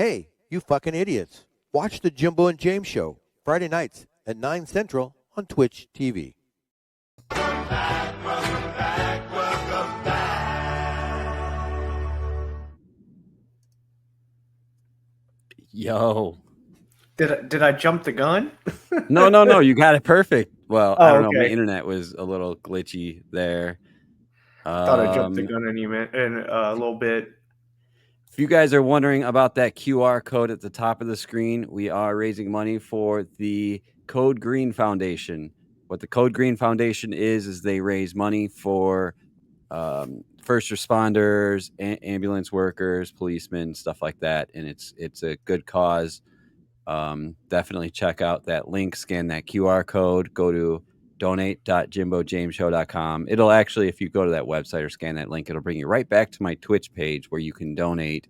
Hey, you fucking idiots. Watch the Jimbo and James Show, Friday nights at 9 Central on Twitch TV. Yo. Did I jump the gun? No. You got it perfect. Well, I don't know. My Okay. internet was a little glitchy there. Thought I jumped the gun in a little bit. If you guys are wondering about that QR code at the top of the screen, we are raising money for the Code Green Foundation. What the Code Green Foundation is they raise money for first responders, ambulance workers, policemen, stuff like that, and it's a good cause. Definitely check out that link, scan that QR code, go to donate.jimbojameshow.com. It'll actually, if you go to that website or scan that link, it'll bring you right back to my Twitch page where you can donate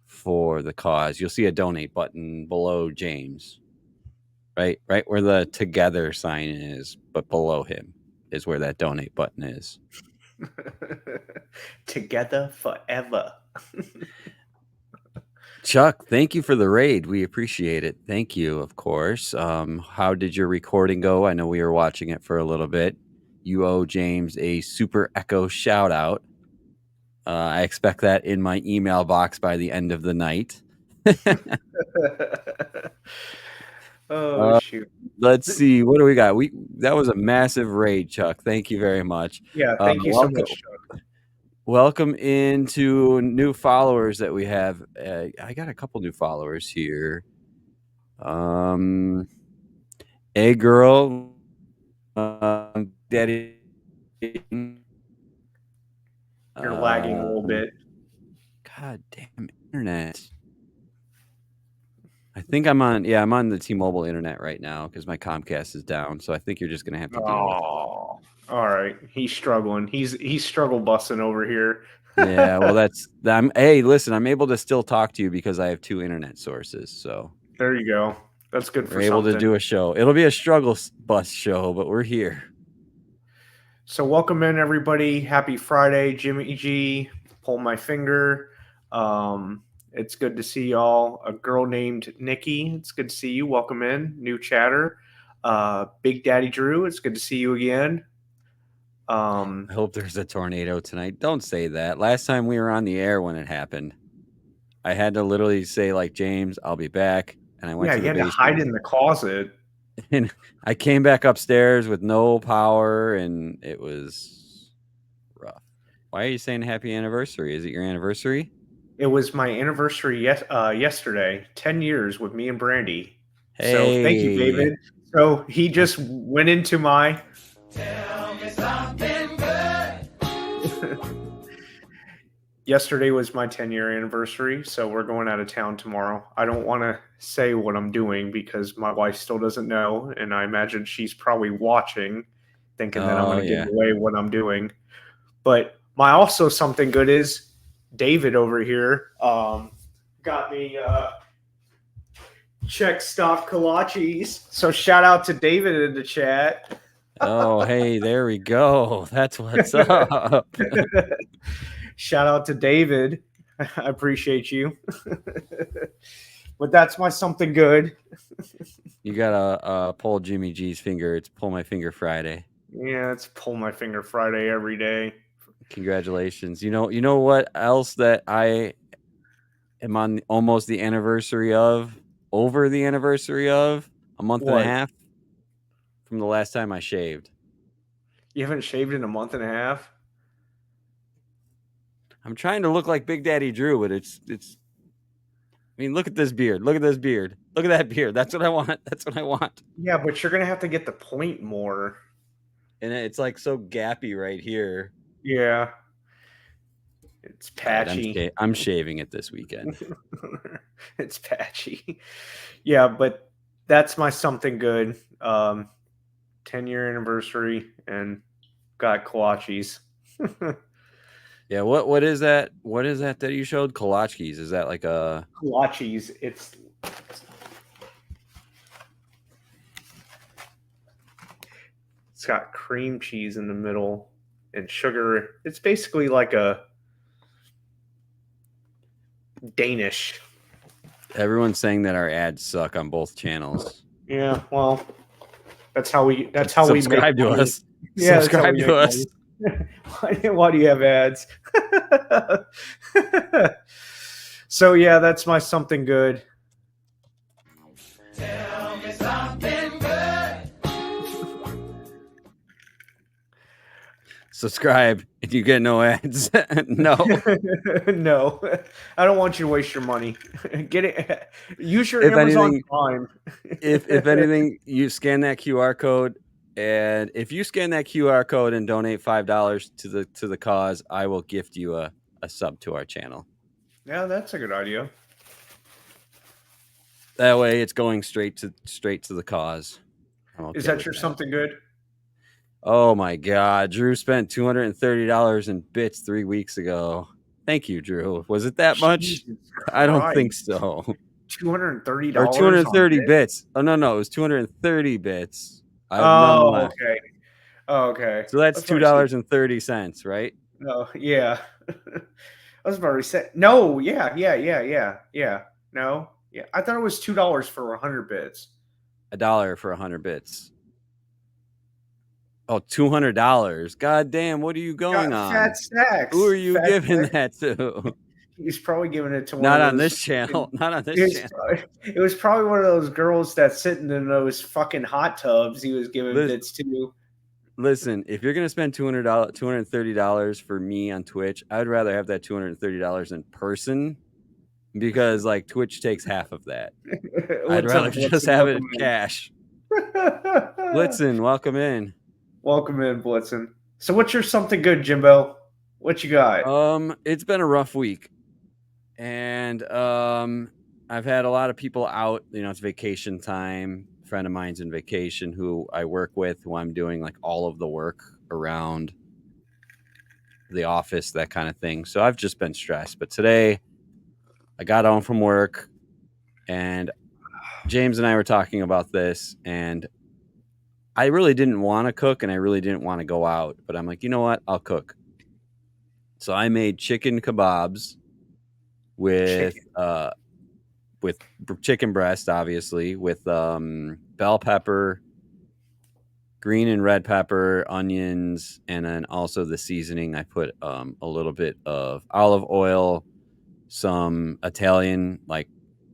for the cause. You'll see a donate button below James, right where the together sign is, but below him is where that donate button is. Together forever. Chuck, thank you for the raid. We appreciate it. Thank you, of course. How did your recording go? I know we were watching it for a little bit. You owe James a super echo shout out. I expect that in my email box by the end of the night. Shoot. Let's see. What do we got? That was a massive raid, Chuck. Thank you very much. Yeah, thank you so much, Chuck. Welcome into new followers that we have. I got a couple new followers here. A girl, daddy. You're lagging a little bit. God damn internet. I think I'm on the T-Mobile internet right now because my Comcast is down. So I think you're just gonna have to deal with it. All right. He's struggling. He's struggle busting over here. Yeah, well, hey, listen, I'm able to still talk to you because I have two internet sources. So there you go. That's good for we're able to do a show. It'll be a struggle bus show, but we're here. So welcome in, everybody. Happy Friday, Jimmy G. Pull my finger. It's good to see y'all. A girl named Nikki. It's good to see you. Welcome in. New chatter. Big Daddy Drew. It's good to see you again. I hope there's a tornado tonight. Don't say that. Last time we were on the air when it happened, I had to literally say, like, James, I'll be back. And I went to the basement. To hide in the closet. And I came back upstairs with no power, and it was rough. Why are you saying happy anniversary? Is it your anniversary? It was my anniversary yesterday. 10 years with me and Brandy. Hey. So thank you, David. So he just went into my... Tell me something good. Yesterday was my 10-year anniversary, so we're going out of town tomorrow. I don't want to say what I'm doing because my wife still doesn't know, and I imagine she's probably watching, thinking that I'm going to give away what I'm doing. But my also something good is David over here got me Czech stop kolaches. So shout out to David in the chat. Oh, hey, there we go. That's what's up. Shout out to David. I appreciate you. But that's my something good. You gotta pull Jimmy G's finger. It's Pull My Finger Friday. Yeah, it's Pull My Finger Friday every day. Congratulations. You know what else that I am on almost the anniversary of, over the anniversary of, a month and a half from the last time I shaved. You haven't shaved in a month and a half? I'm trying to look like Big Daddy Drew, but it's I mean, look at this beard. Look at this beard. Look at that beard. That's what I want. That's what I want. Yeah, but you're going to have to get the point more. And it's like so gappy right here. Yeah. It's patchy. Right, I'm shaving it this weekend. It's patchy. Yeah, but that's my something good. 10-year anniversary and got kolaches. Yeah, what is that? What is that you showed? Kolaches. Is that like a kolaches? It's got cream cheese in the middle and sugar. It's basically like a Danish Everyone's saying that our ads suck on both channels. Yeah, well, that's how we make Subscribe to money. us. Yeah, that's how Subscribe we to make us. money. Why do you have ads? So yeah, that's my something good. Tell me something good. Subscribe and you get no ads. No. No, I don't want you to waste your money. Get it. Use your If Amazon anything- Prime. if anything, you scan that QR code, and if you scan that QR code and donate $5 to the cause, I will gift you a sub to our channel. Yeah, that's a good idea. That way, it's going straight to the cause. Is that your something good? Oh my God, Drew spent $230 in bits 3 weeks ago. Thank you, Drew. Was it that much? Jesus I don't think Christ. so. $230 Or 230 on bits. Oh no, it was 230 bits. I have Oh, none left. okay. Oh, okay. So that's I was about to say- $2.30, right? Oh, yeah. I was about to say no. Yeah. No. Yeah, I thought it was $2 for 100 bits. $1 for 100 bits. Oh, $200. God damn, what are you going on? Fat stacks. Who are you Fat giving stacks. that to? He's probably giving it to one Not of on those this channel. fucking- Not on this channel. It was probably one of those girls that's sitting in those fucking hot tubs he was giving bits to. Listen, if you're gonna spend $230 for me on Twitch, I'd rather have that $230 in person because like Twitch takes half of that. I'd What's up, rather just Blitzen? have it Welcome in. cash. Blitzen, welcome in. Welcome in, Blitzen. So what's your something good, Jimbo? What you got? It's been a rough week. And I've had a lot of people out, it's vacation time. A friend of mine's in vacation who I work with, who I'm doing like all of the work around the office, that kind of thing. So I've just been stressed. But today I got home from work and James and I were talking about this, and I really didn't want to cook and I really didn't want to go out, but I'm like, you know what? I'll cook. So I made chicken kebabs with chicken breast, obviously, with bell pepper, green and red pepper, onions, and then also the seasoning. I put a little bit of olive oil, some Italian like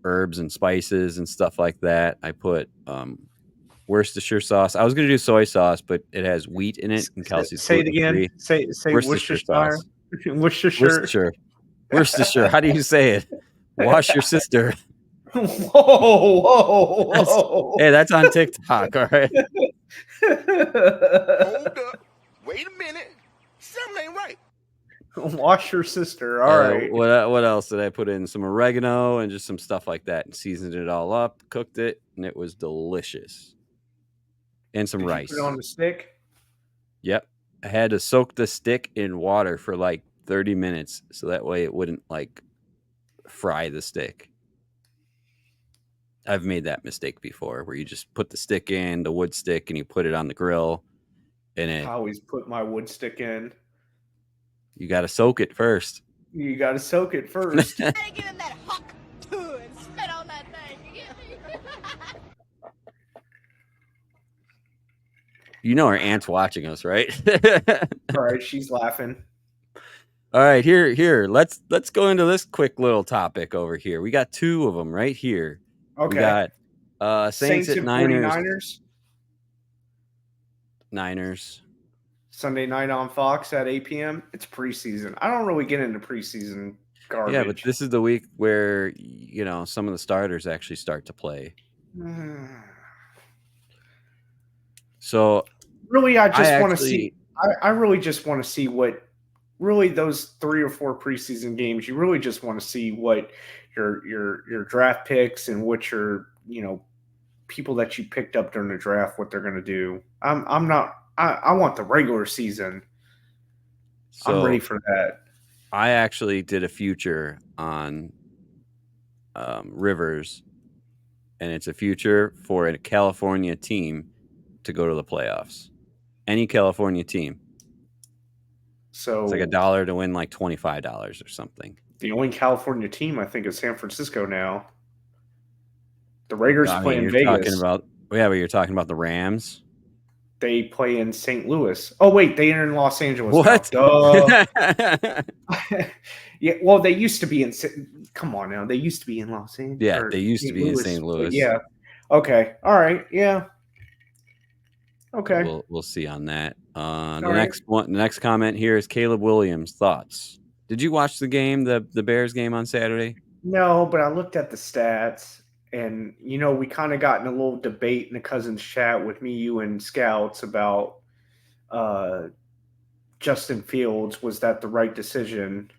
herbs and spices and stuff like that. I put Worcestershire sauce. I was gonna do soy sauce, but it has wheat in it, and Kelsey's Say it again. gluten-free. Say Worcestershire sauce. Worcestershire. Worcestershire. How do you say it? Wash your sister. Whoa. Hey, that's on TikTok. All right. Hold up. Wait a minute. Something ain't right. Wash your sister. All right. What else did I put in? Some oregano and just some stuff like that, and seasoned it all up, cooked it, and it was delicious. And some Did you rice. put it on the stick? Yep. I had to soak the stick in water for like 30 minutes so that way it wouldn't like fry the stick. I've made that mistake before where you just put the stick in, the wood stick, and you put it on the grill. And I always put my wood stick in. You got to soak it first. You got to soak it first. Get in that huck too and spit on that thing. You get me? You know our aunt's watching us, right? All right, she's laughing. All right, here. Let's go into this quick little topic over here. We got two of them right here. Okay. We got Saints at and Niners. 49ers. Niners. Sunday night on Fox at 8 p.m. It's preseason. I don't really get into preseason garbage. Yeah, but this is the week where some of the starters actually start to play. So really, I just want to see. I really just want to see what. Really, those 3 or 4 preseason games, you really just want to see what your draft picks and what your people that you picked up during the draft, what they're going to do. I'm not. I want the regular season. So I'm ready for that. I actually did a future on Rivers, and it's a future for a California team to go to the playoffs. Any California team. So it's like $1 to win like $25 or something. The only California team I think is San Francisco now. The Raiders I play mean, in you're Vegas. talking about but you're talking about the Rams. They play in St. Louis. Oh wait, they are in Los Angeles What? now. Duh. Yeah, well, they used to be in. Come on now, they used to be in Los Angeles. Yeah, Or they used to St. be in Louis, St. but Louis. yeah. Okay. All right. Yeah. Okay. We'll see on that. The All right. next comment here is Caleb Williams. Thoughts? Did you watch the game, the Bears game on Saturday? No, but I looked at the stats, and we kind of got in a little debate in the cousins chat with me, you, and Scouts about Justin Fields. Was that the right decision?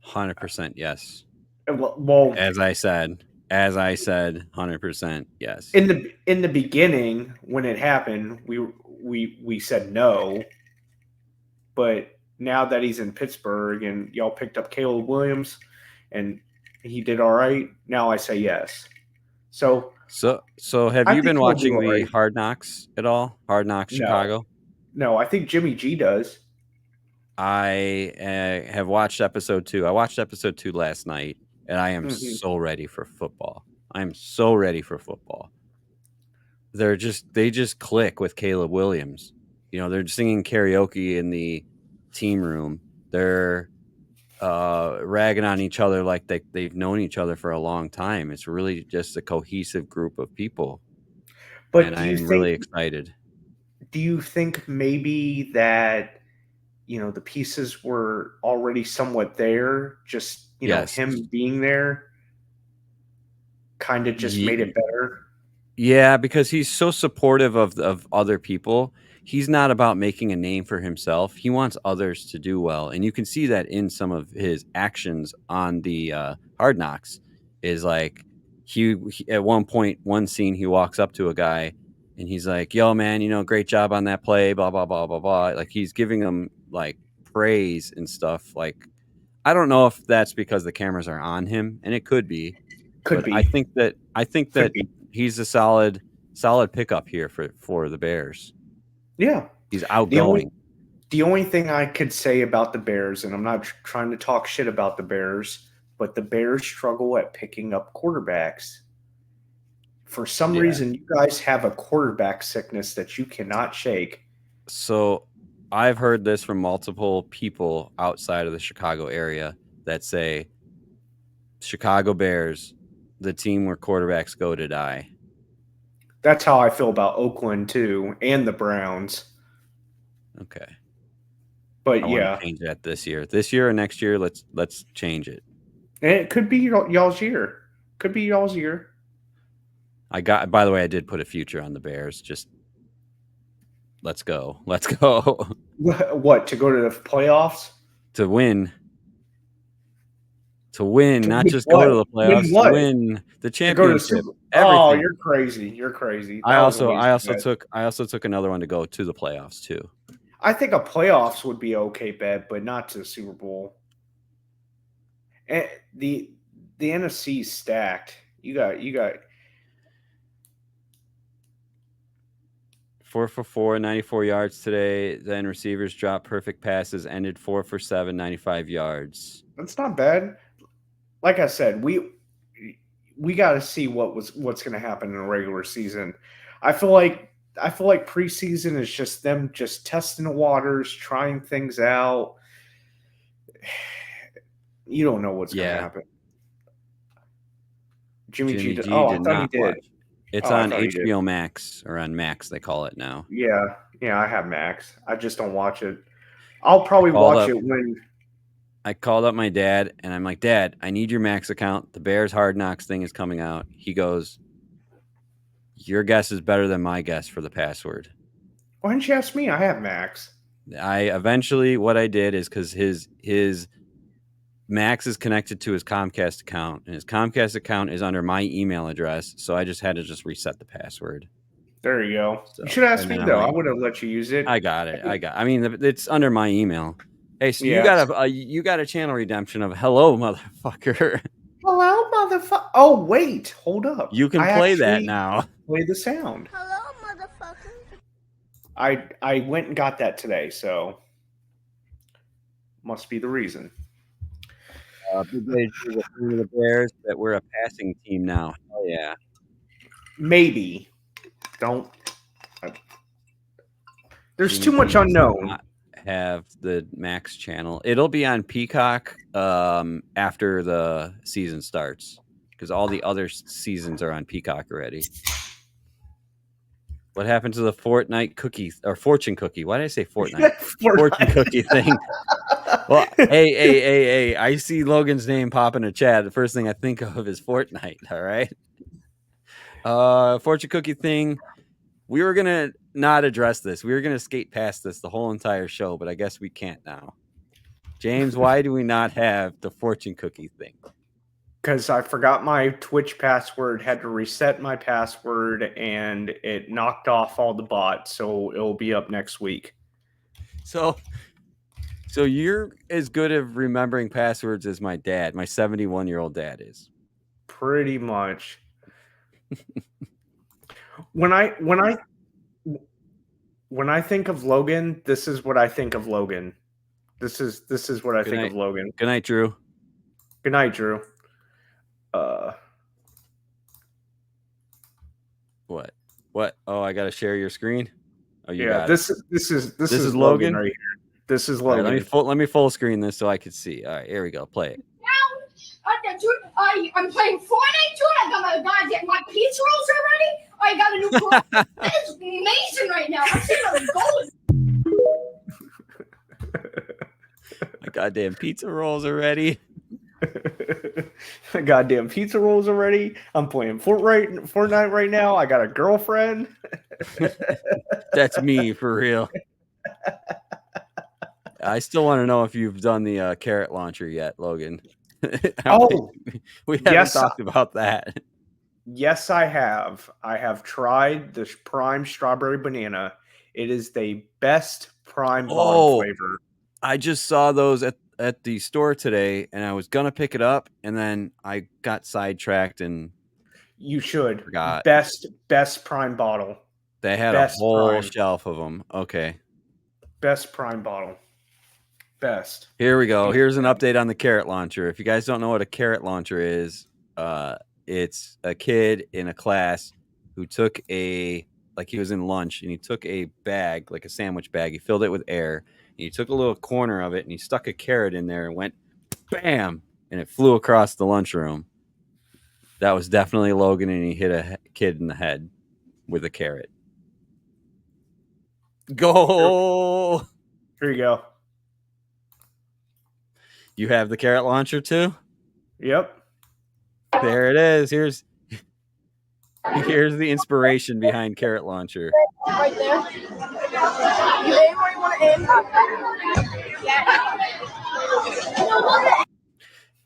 100% yes. Well, As I said, 100% yes. in the beginning when it happened, we said no, but now that he's in Pittsburgh and y'all picked up Caleb Williams and he did all right, now I say yes. So have I you think been he'll watching do all the right. Hard Knocks at all? Hard Knocks Chicago? No, I think Jimmy G does. I have watched episode 2. I watched episode 2 last night, and I am Mhm. so ready for football. I'm so ready for football. They just click with Caleb Williams. They're singing karaoke in the team room. They're ragging on each other like they've known each other for a long time. It's really just a cohesive group of people, But and I am really excited. do you think maybe that the pieces were already somewhat there, just Yes. him being there kind of just made it better? Yeah, because he's so supportive of other people. He's not about making a name for himself. He wants others to do well, and you can see that in some of his actions on the Hard Knocks. Is like he at one point, one scene, he walks up to a guy and he's like, "Yo, man, great job on that play." Blah blah blah blah blah. Like he's giving him like praise and stuff. Like I don't know if that's because the cameras are on him, and it could be. Could But be. I think that Could be. he's a solid pickup here for the Bears. Yeah. He's outgoing. The only thing I could say about the Bears, and I'm not trying to talk shit about the Bears, but the Bears struggle at picking up quarterbacks. For some reason, you guys have a quarterback sickness that you cannot shake. So I've heard this from multiple people outside of the Chicago area that say Chicago Bears, the team where quarterbacks go to die. That's how I feel about Oakland too, and the Browns. Okay. But I want to change that this year. This year or next year, let's change it. And it could be y'all's year. Could be y'all's year. By the way, I did put a future on the Bears. Just let's go. Let's go. What, to go to the playoffs? To win. Not just what? go to the playoffs. Win what? To win the championship. Oh, you're crazy. You're crazy. I also took another one to go to the playoffs too. I think a playoffs would be okay bet, but not to the Super Bowl. And the NFC is stacked. You got 4 for 4, 94 yards today. Then receivers dropped perfect passes, ended 4 for 7, 95 yards. That's not bad. Like I said, we got to see what's going to happen in a regular season. I feel like preseason is just them just testing the waters, trying things out. You don't know what's going to happen. Jimmy G did. Oh, I thought he did. It's on HBO Max, or on Max, they call it now. Yeah, I have Max. I just don't watch it. I'll probably watch it when. I called up my dad, and I'm like, Dad, I need your Max account. The Bears Hard Knocks thing is coming out. He goes, your guess is better than my guess for the password. Why didn't you ask me? I have Max. What I did is because his Max is connected to his Comcast account, and his Comcast account is under my email address, so I just had to reset the password. There you go. So, you should ask me, though. I would have let you use it. I got it. I mean, it's under my email. Hey, so you got a channel redemption of hello, motherfucker. Hello, motherfucker. Oh, wait. Hold up. You can play that now. Play the sound. Hello, motherfucker. I went and got that today, so must be the reason. Big Ray is a fan of the Bears, that we're a passing team now. Hell Oh, yeah. Maybe. Don't. There's Jimmy too much B does unknown. not have the Max channel. It'll be on Peacock after the season starts because all the other seasons are on Peacock already. What happened to the Fortnite cookie or fortune cookie? Why did I say Fortnite? Fortune cookie thing. Well, hey, I see Logan's name pop in the chat. The first thing I think of is Fortnite. All right. Fortune cookie thing. We were gonna not address this. We were gonna skate past this the whole entire show, but I guess we can't now. James, why do we not have the fortune cookie thing? Because I forgot my Twitch password, had to reset my password, and it knocked off all the bots. So it'll be up next week. So you're as good at remembering passwords as my dad, my 71-year-old dad is. Pretty much. When I think of Logan, this is what I think of Logan. This is what I think of Logan. Good night, Drew. Good night, Drew. What? Oh, I gotta share your screen. Oh, you got this it. This is Logan right here. This is All Logan. right, let me full screen this so I can see. All right, here we go. Play it. I'm playing Fortnite, dude. I got my pizza rolls already. I got a new car. It's amazing right now. I'm seeing those goals. My goddamn pizza rolls already. Goddamn pizza rolls already. I'm playing Fortnite right now. I got a girlfriend. That's me for real. I still want to know if you've done the carrot launcher yet, Logan. We haven't talked about that. Yes, I have. I have tried the prime strawberry banana. It is the best prime bottle flavor. I just saw those at the store today, and I was gonna pick it up, and then I got sidetracked and you should forgot. Best prime bottle. They had a whole shelf of them. Okay. Best prime bottle. Best. Here we go. Here's an update on the carrot launcher. If you guys don't know what a carrot launcher is, it's a kid in a class who took he was in lunch, and he took a bag, like a sandwich bag. He filled it with air, and he took a little corner of it, and he stuck a carrot in there and went bam, and it flew across the lunchroom. That was definitely Logan, and he hit a kid in the head with a carrot. Go! Here you go. You have the carrot launcher too? Yep. There it is. Here's the inspiration behind carrot launcher. Right there. You aim where you want to aim.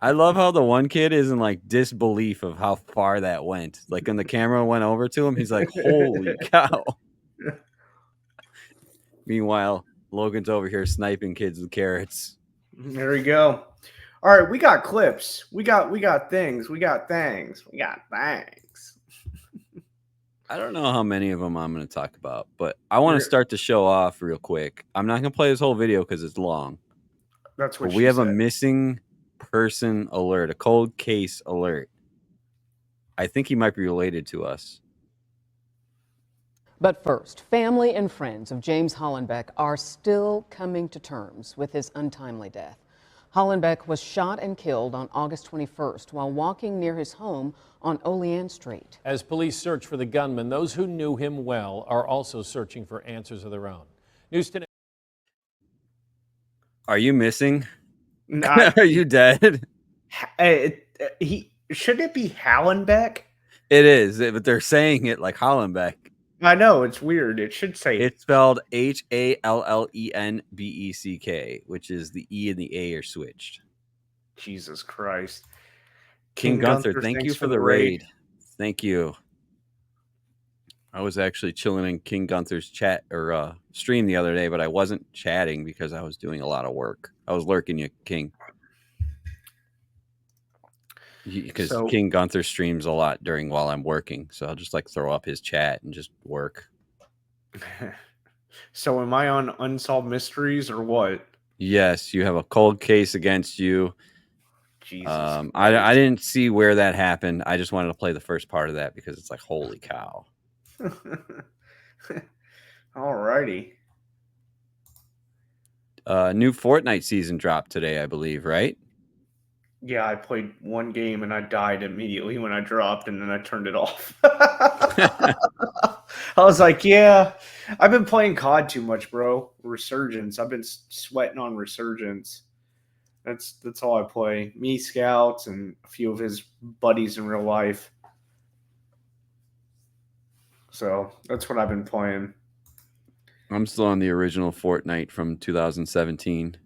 I love how the one kid is in like disbelief of how far that went. Like when the camera went over to him, he's like, holy cow. Meanwhile, Logan's over here sniping kids with carrots. There we go. All right, we got clips. We got things. We got things. I don't know how many of them I'm going to talk about, but I want to start the show off real quick. I'm not going to play this whole video because it's long. That's what we have a missing person alert, a cold case alert. I think he might be related to us. But first, family and friends of James Hollenbeck are still coming to terms with his untimely death. Hollenbeck was shot and killed on August 21st while walking near his home on Olean Street. As police search for the gunman, those who knew him well are also searching for answers of their own. News Tonight. Are you missing? Are you dead? Should it be Hollenbeck? It is, but they're saying it like Hollenbeck. I know, it's weird. It should say it's spelled Hallenbeck, which is the E and the A are switched. Jesus Christ. King Gunther, thank you for the raid. Thank you. I was actually chilling in King Gunther's chat or stream the other day, but I wasn't chatting because I was doing a lot of work. I was lurking you, King. Because King Gunther streams a lot while I'm working, so I'll just like throw up his chat and just work. So am I on Unsolved Mysteries or what? Yes, you have a cold case against you. Jesus. I didn't see where that happened. I just wanted to play the first part of that because it's like, holy cow. Alrighty. New Fortnite season dropped today, I believe, right? Yeah, I played one game and I died immediately when I dropped, and then I turned it off. I was like, yeah, I've been playing COD too much, bro. Resurgence. I've been sweating on Resurgence. That's all I play. Me, Scouts, and a few of his buddies in real life. So that's what I've been playing. I'm still on the original Fortnite from 2017.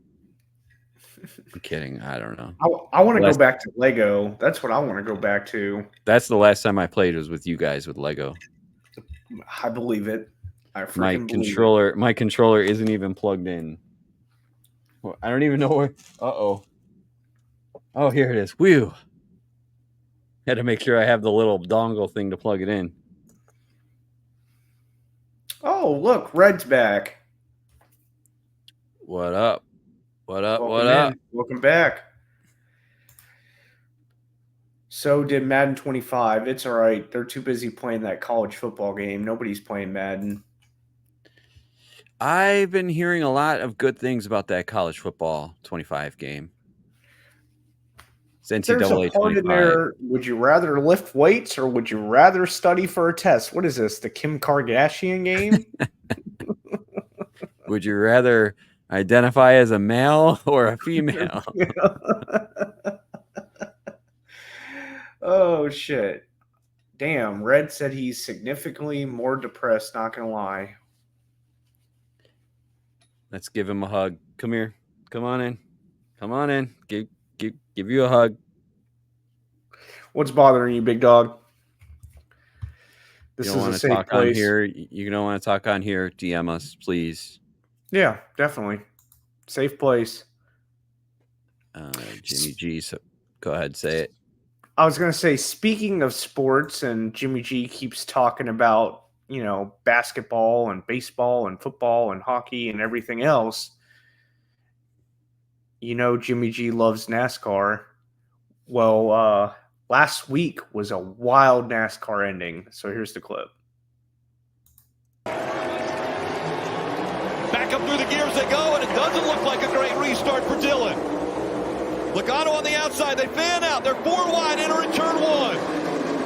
I'm kidding. I don't know. I want to go back to Lego. That's what I want to go back to. That's the last time I played was with you guys with Lego. I believe it. I freaking My believe my controller isn't even plugged in. Well, I don't even know where. Uh-oh. Oh, here it is. Whew. Had to make sure I have the little dongle thing to plug it in. Oh, look, Red's back. What up? What up? Welcome What up? Welcome back. So did Madden 25. It's all right. They're too busy playing that college football game. Nobody's playing Madden. I've been hearing a lot of good things about that college football 25 game. It's NCAA There's a part 25. in there. Would you rather lift weights or would you rather study for a test? What is this? The Kim Kardashian game? Would you rather identify as a male or a female? Oh, shit. Damn, Red said he's significantly more depressed, not going to lie. Let's give him a hug. Come here. Come on in. Come on in. Give you a hug. What's bothering you, big dog? This You don't is want a to safe talk place. on here. You don't want to talk on here. DM us, please. Yeah, definitely. Safe place. Jimmy G, so go ahead, say it. I was going to say, speaking of sports, and Jimmy G keeps talking about, basketball and baseball and football and hockey and everything else. Jimmy G loves NASCAR. Well, last week was a wild NASCAR ending. So here's the clip. Back up through the gears they go, and it doesn't look like a great restart for Dillon. Logano on the outside. They fan out. They're 4 wide, entering turn 1.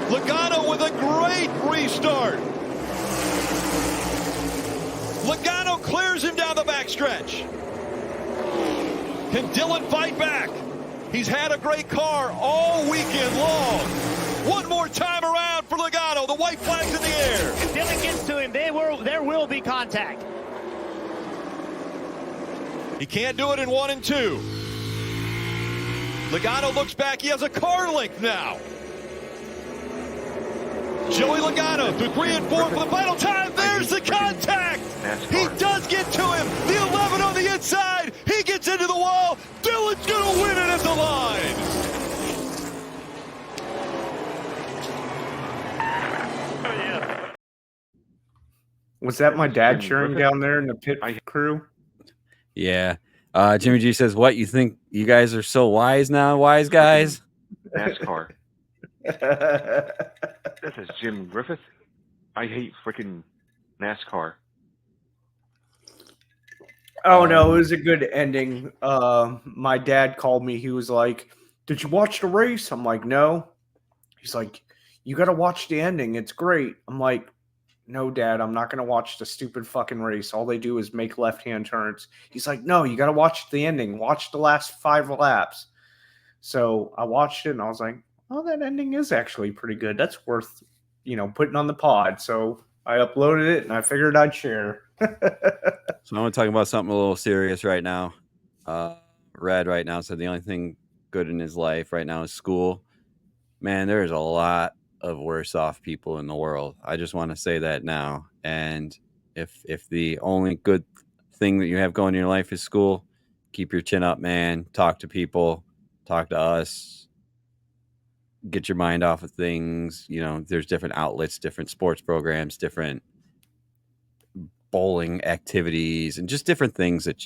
Logano with a great restart. Logano clears him down the backstretch. Can Dillon fight back? He's had a great car all weekend long. One more time around for Logano. The white flag's in the air. If Dillon gets to him, there will be contact. He can't do it in 1 and 2. Logano looks back. He has a car length now. Joey Logano through 3 and 4 for the final time. There's the contact. He does get to him. The 11 on the inside. He gets into the wall. Dillon's going to win it at the line. Was that my dad cheering down there in the pit crew? Yeah. Jimmy G says, what, you think you guys are so wise now, wise guys? NASCAR. This is Jim Griffith. I hate freaking NASCAR. Oh, no, it was a good ending. My dad called me. He was like, did you watch the race? I'm like, no. He's like, you got to watch the ending. It's great. I'm like, no, Dad, I'm not going to watch the stupid fucking race. All they do is make left-hand turns. He's like, no, you got to watch the ending. Watch the last 5 laps. So I watched it, and I was like, oh, that ending is actually pretty good. That's worth, putting on the pod. So I uploaded it, and I figured I'd share. So I want to talk about something a little serious right now. Red right now said the only thing good in his life right now is school. Man, there's a lot of worse off people in the world. I just want to say that now. And if the only good thing that you have going in your life is school, keep your chin up, man. Talk to people, talk to us, get your mind off of things. There's different outlets, different sports programs, different bowling activities, and just different things that,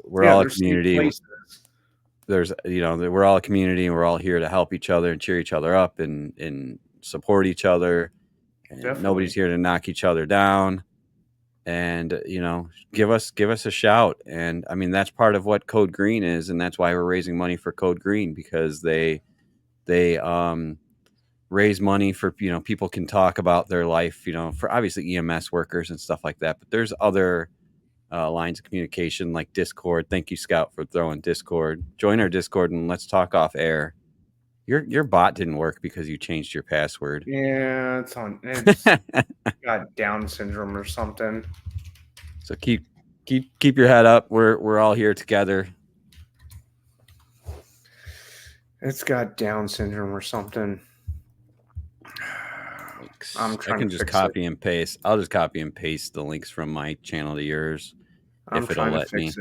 we're all a community. there's, we're all a community and we're all here to help each other and cheer each other up and support each other. And Definitely. nobody's here to knock each other down. And, give us a shout. And I mean, that's part of what Code Green is. And that's why we're raising money for Code Green, because they raise money for, people can talk about their life, for obviously EMS workers and stuff like that. But there's other lines of communication like Discord. Thank you, Scout, for throwing Discord. Join our Discord and let's talk off air. Your bot didn't work because you changed your password. Yeah, it's got Down syndrome or something. So keep your head up. We're all here together. It's got Down syndrome or something. I can just copy and paste. I'll just copy and paste the links from my channel to yours if it'll let me.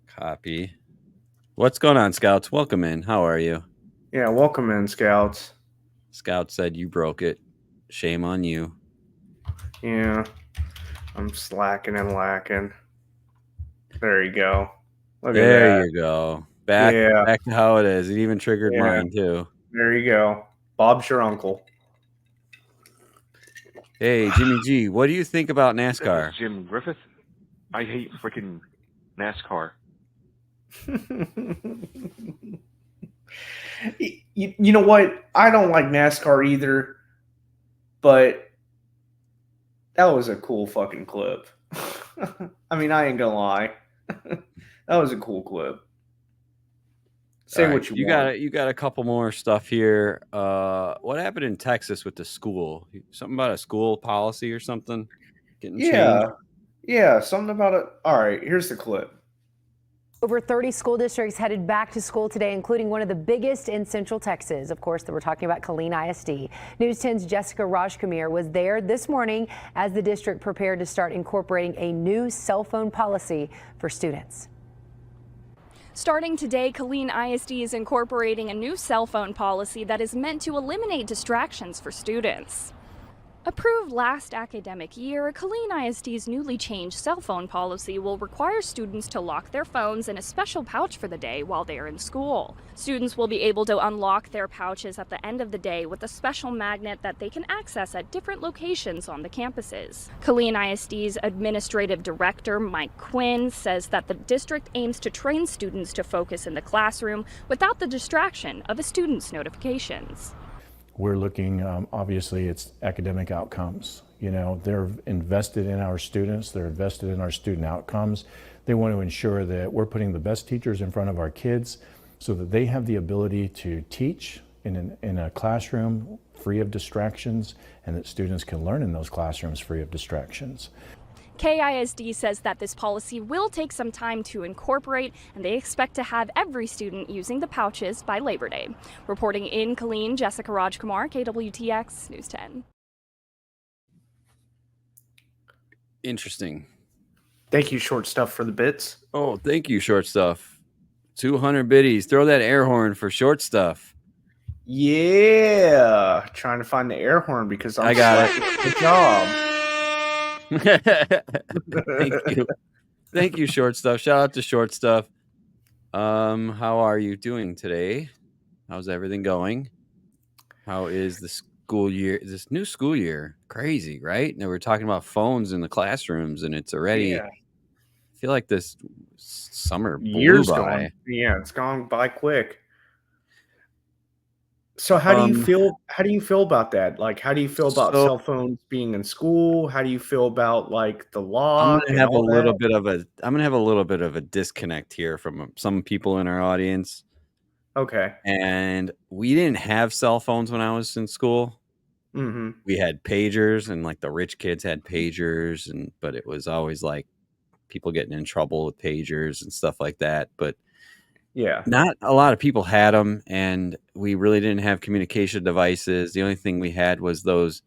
Copy. What's going on, Scouts? Welcome in. How are you? Yeah, welcome in, Scouts. Scout said you broke it. Shame on you. Yeah, I'm slacking and lacking. There you go. Look at that. There you go. Back to how it is. It even triggered mine too. There you go. Bob's your uncle. Hey, Jimmy G, what do you think about NASCAR? Jim Griffith. I hate freaking NASCAR. You know what? I don't like NASCAR either, but that was a cool fucking clip. I mean, I ain't gonna lie. That was a cool clip. Say right, what you want. You got a couple more stuff here. What happened in Texas with the school? Something about a school policy or something getting changed? Yeah, something about it. All right, here's the clip. Over 30 school districts headed back to school today, including one of the biggest in Central Texas. Of course, we're talking about Killeen ISD. News 10's Jessica Rajkumar was there this morning as the district prepared to start incorporating a new cell phone policy for students. Starting today, Killeen ISD is incorporating a new cell phone policy that is meant to eliminate distractions for students. Approved last academic year, Killeen ISD's newly changed cell phone policy will require students to lock their phones in a special pouch for the day while they are in school. Students will be able to unlock their pouches at the end of the day with a special magnet that they can access at different locations on the campuses. Killeen ISD's administrative director, Mike Quinn, says that the district aims to train students to focus in the classroom without the distraction of a student's notifications. We're looking, obviously, it's academic outcomes. They're invested in our students. They're invested in our student outcomes. They want to ensure that we're putting the best teachers in front of our kids so that they have the ability to teach in a classroom free of distractions, and that students can learn in those classrooms free of distractions. KISD says that this policy will take some time to incorporate, and they expect to have every student using the pouches by Labor Day. Reporting in Killeen, Jessica Rajkumar, KWTX News 10. Interesting. Thank you, Short Stuff, for the bits. Oh, thank you, Short Stuff. 200 biddies. Throw that air horn for Short Stuff. Yeah. Trying to find the air horn because I got it. Good job. Thank you. Thank you, Short Stuff. Shout out to Short Stuff. How are you doing today? How's everything going? How is the school year? This new school year? Crazy, right? Now we're talking about phones in the classrooms, and it's already. I feel like this summer blew by. Gone. Yeah, it's gone by quick. So how do you feel? How do you feel about that? Like, how do you feel about cell phones being in school? How do you feel about like the law? I'm gonna have a little bit of a disconnect here from some people in our audience. Okay. And we didn't have cell phones when I was in school. Mm-hmm. We had pagers, and like the rich kids had pagers, but it was always like people getting in trouble with pagers and stuff like that. But yeah, not a lot of people had them, and we really didn't have communication devices. The only thing we had was those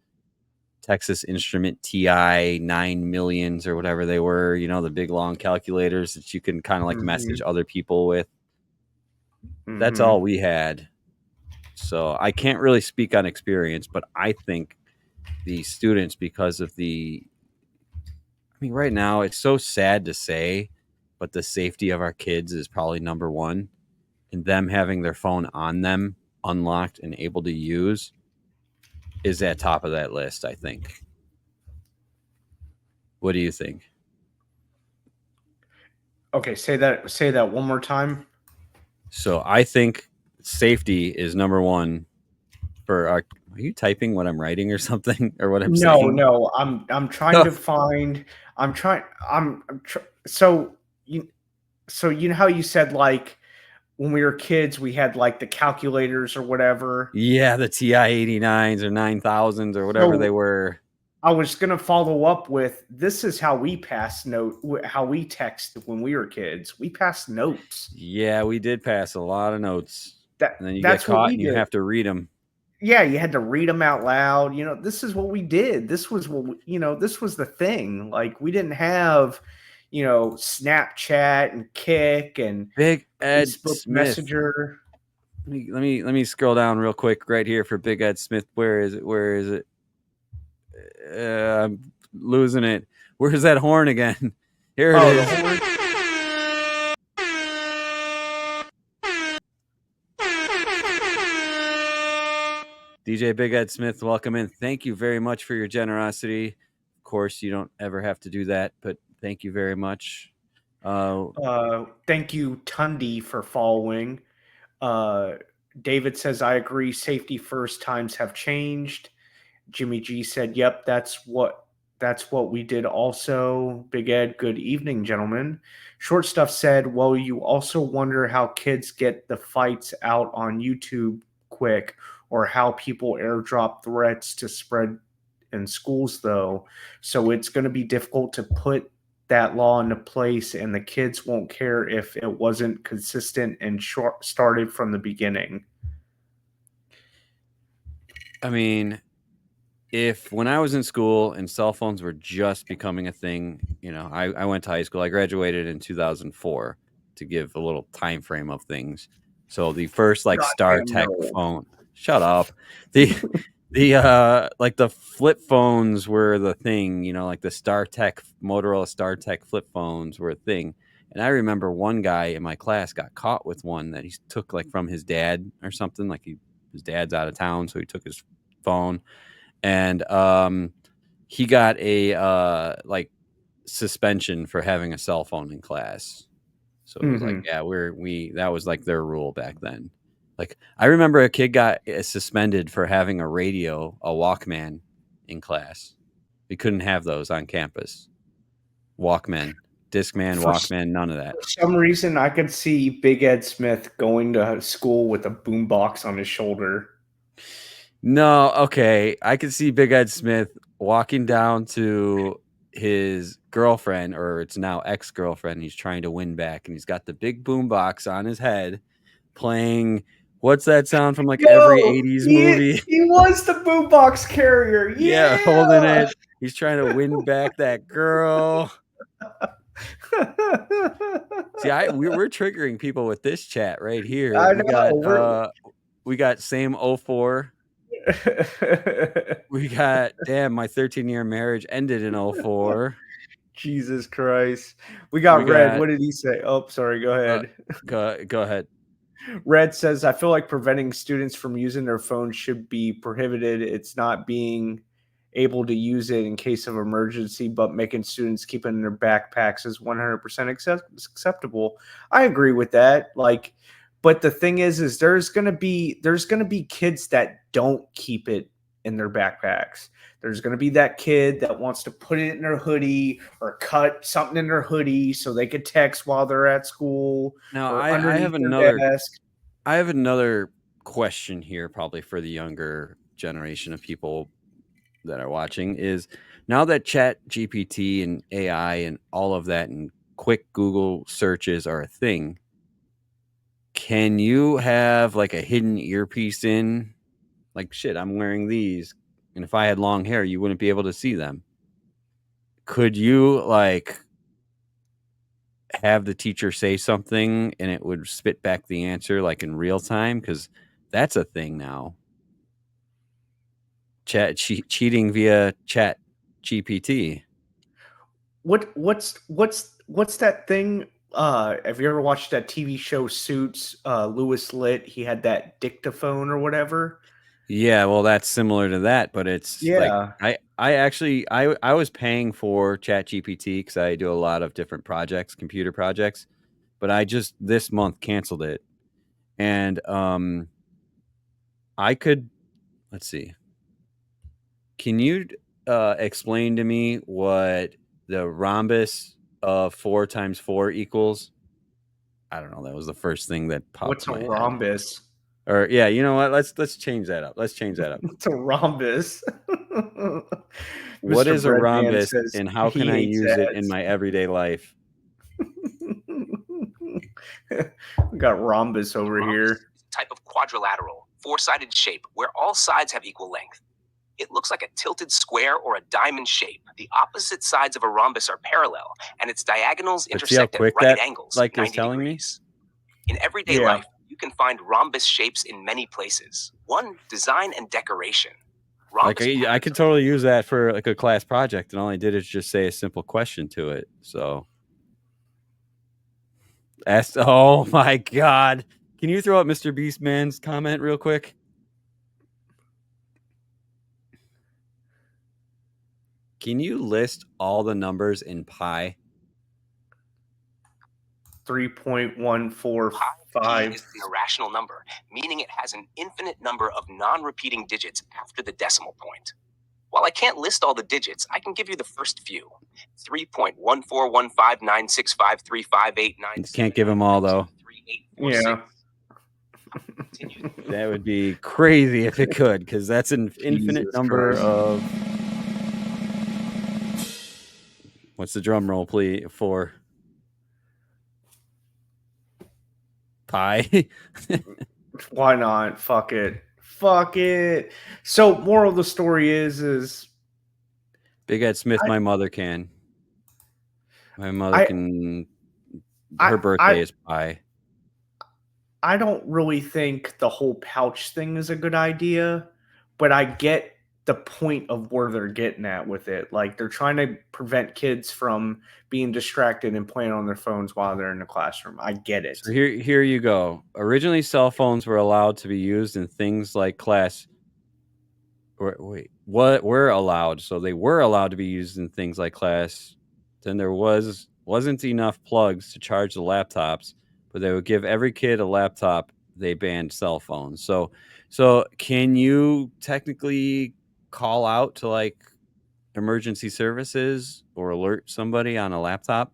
Texas Instrument TI 9 millions or whatever they were, the big long calculators that you can kind of like message other people with. That's all we had. So I can't really speak on experience, but I think the students, because of right now it's so sad to say, but the safety of our kids is probably number one. And them having their phone on them, unlocked and able to use, is at top of that list, I think. What do you think? Okay, say that one more time. So I think safety is number one for our. Are you typing what I'm writing or something, or what I'm saying? No, I'm trying to find. So you know how you said, like, when we were kids we had like the calculators or whatever. Yeah, the TI 89s or 9000s or whatever they were. I was gonna follow up with, this is how we how we text when we were kids. We passed notes. Yeah, we did pass a lot of notes. And then you get That's what caught we and you did. have to read them. Yeah, you had to read them out loud. This is what we did. This was this was the thing. Like, we didn't have, Snapchat and Kick and Big Ed Facebook Smith. Messenger. Let me scroll down real quick right here for Big Ed Smith. Where is it? I'm losing it. Where's that horn again? Here it is. The horn. DJ Big Ed Smith, welcome in. Thank you very much for your generosity. Of course, you don't ever have to do that, but thank you very much. Thank you, Tundi, for following. David says, I agree. Safety first, times have changed. Jimmy G said, yep, that's what we did also. Big Ed, good evening, gentlemen. Short Stuff said, well, you also wonder how kids get the fights out on YouTube quick, or how people airdrop threats to spread in schools, though. So it's going to be difficult to put that law into place, and the kids won't care if it wasn't consistent and started from the beginning. I mean, if when I was in school and cell phones were just becoming a thing, I went to high school. I graduated in 2004, to give a little time frame of things. So the first StarTech phone. Shut up. The the flip phones were the thing, like the Motorola StarTech flip phones were a thing. And I remember one guy in my class got caught with one that he took from his dad or something. His dad's out of town, so he took his phone, and he got a suspension for having a cell phone in class. So it was that was their rule back then. I remember a kid got suspended for having a Walkman in class. We couldn't have those on campus. Walkman, Discman, Walkman, none of that. For some reason, I could see Big Ed Smith going to school with a boombox on his shoulder. No, okay. I could see Big Ed Smith walking down to his girlfriend, or it's now ex-girlfriend. He's trying to win back, and he's got the big boombox on his head, playing. What's that sound from every 80s movie? He was the boombox carrier. Yeah, holding it. He's trying to win back that girl. See, we're triggering people with this chat right here. I know. We got same 04. We got, damn, my 13-year marriage ended in 04. Jesus Christ. We got Red. What did he say? Oh, sorry. Go ahead. Go ahead. Red says, I feel like preventing students from using their phones should be prohibited. It's not being able to use it in case of emergency, but making students keep it in their backpacks is 100% acceptable. I agree with that. But the thing is there's gonna be kids that don't keep it in their backpacks. There's gonna be that kid that wants to put it in their hoodie or cut something in their hoodie so they could text while they're at school. Now, or I have underneath their desk. I have another question here, probably for the younger generation of people that are watching, is now that Chat GPT and AI and all of that and quick Google searches are a thing, can you have a hidden earpiece in? Shit, I'm wearing these, and if I had long hair, you wouldn't be able to see them. Could you have the teacher say something and it would spit back the answer in real time? Because that's a thing now. Cheating via Chat GPT. What's that thing have you ever watched that TV show Suits? Louis Litt, he had that dictaphone or whatever. Yeah, well, that's similar to that, but it's like Yeah. I was paying for ChatGPT because I do a lot of different projects, computer projects, but I just this month canceled it, and I could let's see. Can you explain to me what the rhombus of 4 times 4 equals? I don't know. That was the first thing that popped What's to a my head. rhombus? Or yeah, you know what? Let's change that up. Let's change that up. What's a rhombus? What Mr. is a Breadman rhombus, says and how can he I hates use it in ads. my everyday life? We got rhombus over here. Type of quadrilateral, four-sided shape where all sides have equal length. It looks like a tilted square or a diamond shape. The opposite sides of a rhombus are parallel, and its diagonals But see how intersect at quick right that angles, like is 90 telling me? degrees. In everyday Yeah. life, you can find rhombus shapes in many places. 1. Design and decoration. Like I could totally use that for like a class project, and all I did is just say a simple question to it. So, oh my God! Can you throw up Mr. Beastman's comment real quick? Can you list all the numbers in pi? 3.145. Pi is an irrational number, meaning it has an infinite number of non-repeating digits after the decimal point. While I can't list all the digits, I can give you the first few. 3.14159653589. Can't give them all though. Yeah. That would be crazy if it could, because that's an infinite Jesus number Christ. of. What's the drum roll, please? For pi. Why not? Fuck it. Fuck it. So, moral of the story is Big Ed Smith, my mother can. My mother I- can. Her birthday is pi. I don't really think the whole pouch thing is a good idea, but I get the point of where they're getting at with it. Like, they're trying to prevent kids from being distracted and playing on their phones while they're in the classroom. I get it. So here you go. Originally, cell phones were allowed to be used in things like class. What were allowed? So they were allowed to be used in things like class. Then there wasn't enough plugs to charge the laptops, but they would give every kid a laptop. They banned cell phones. So can you technically call out to like emergency services or alert somebody on a laptop?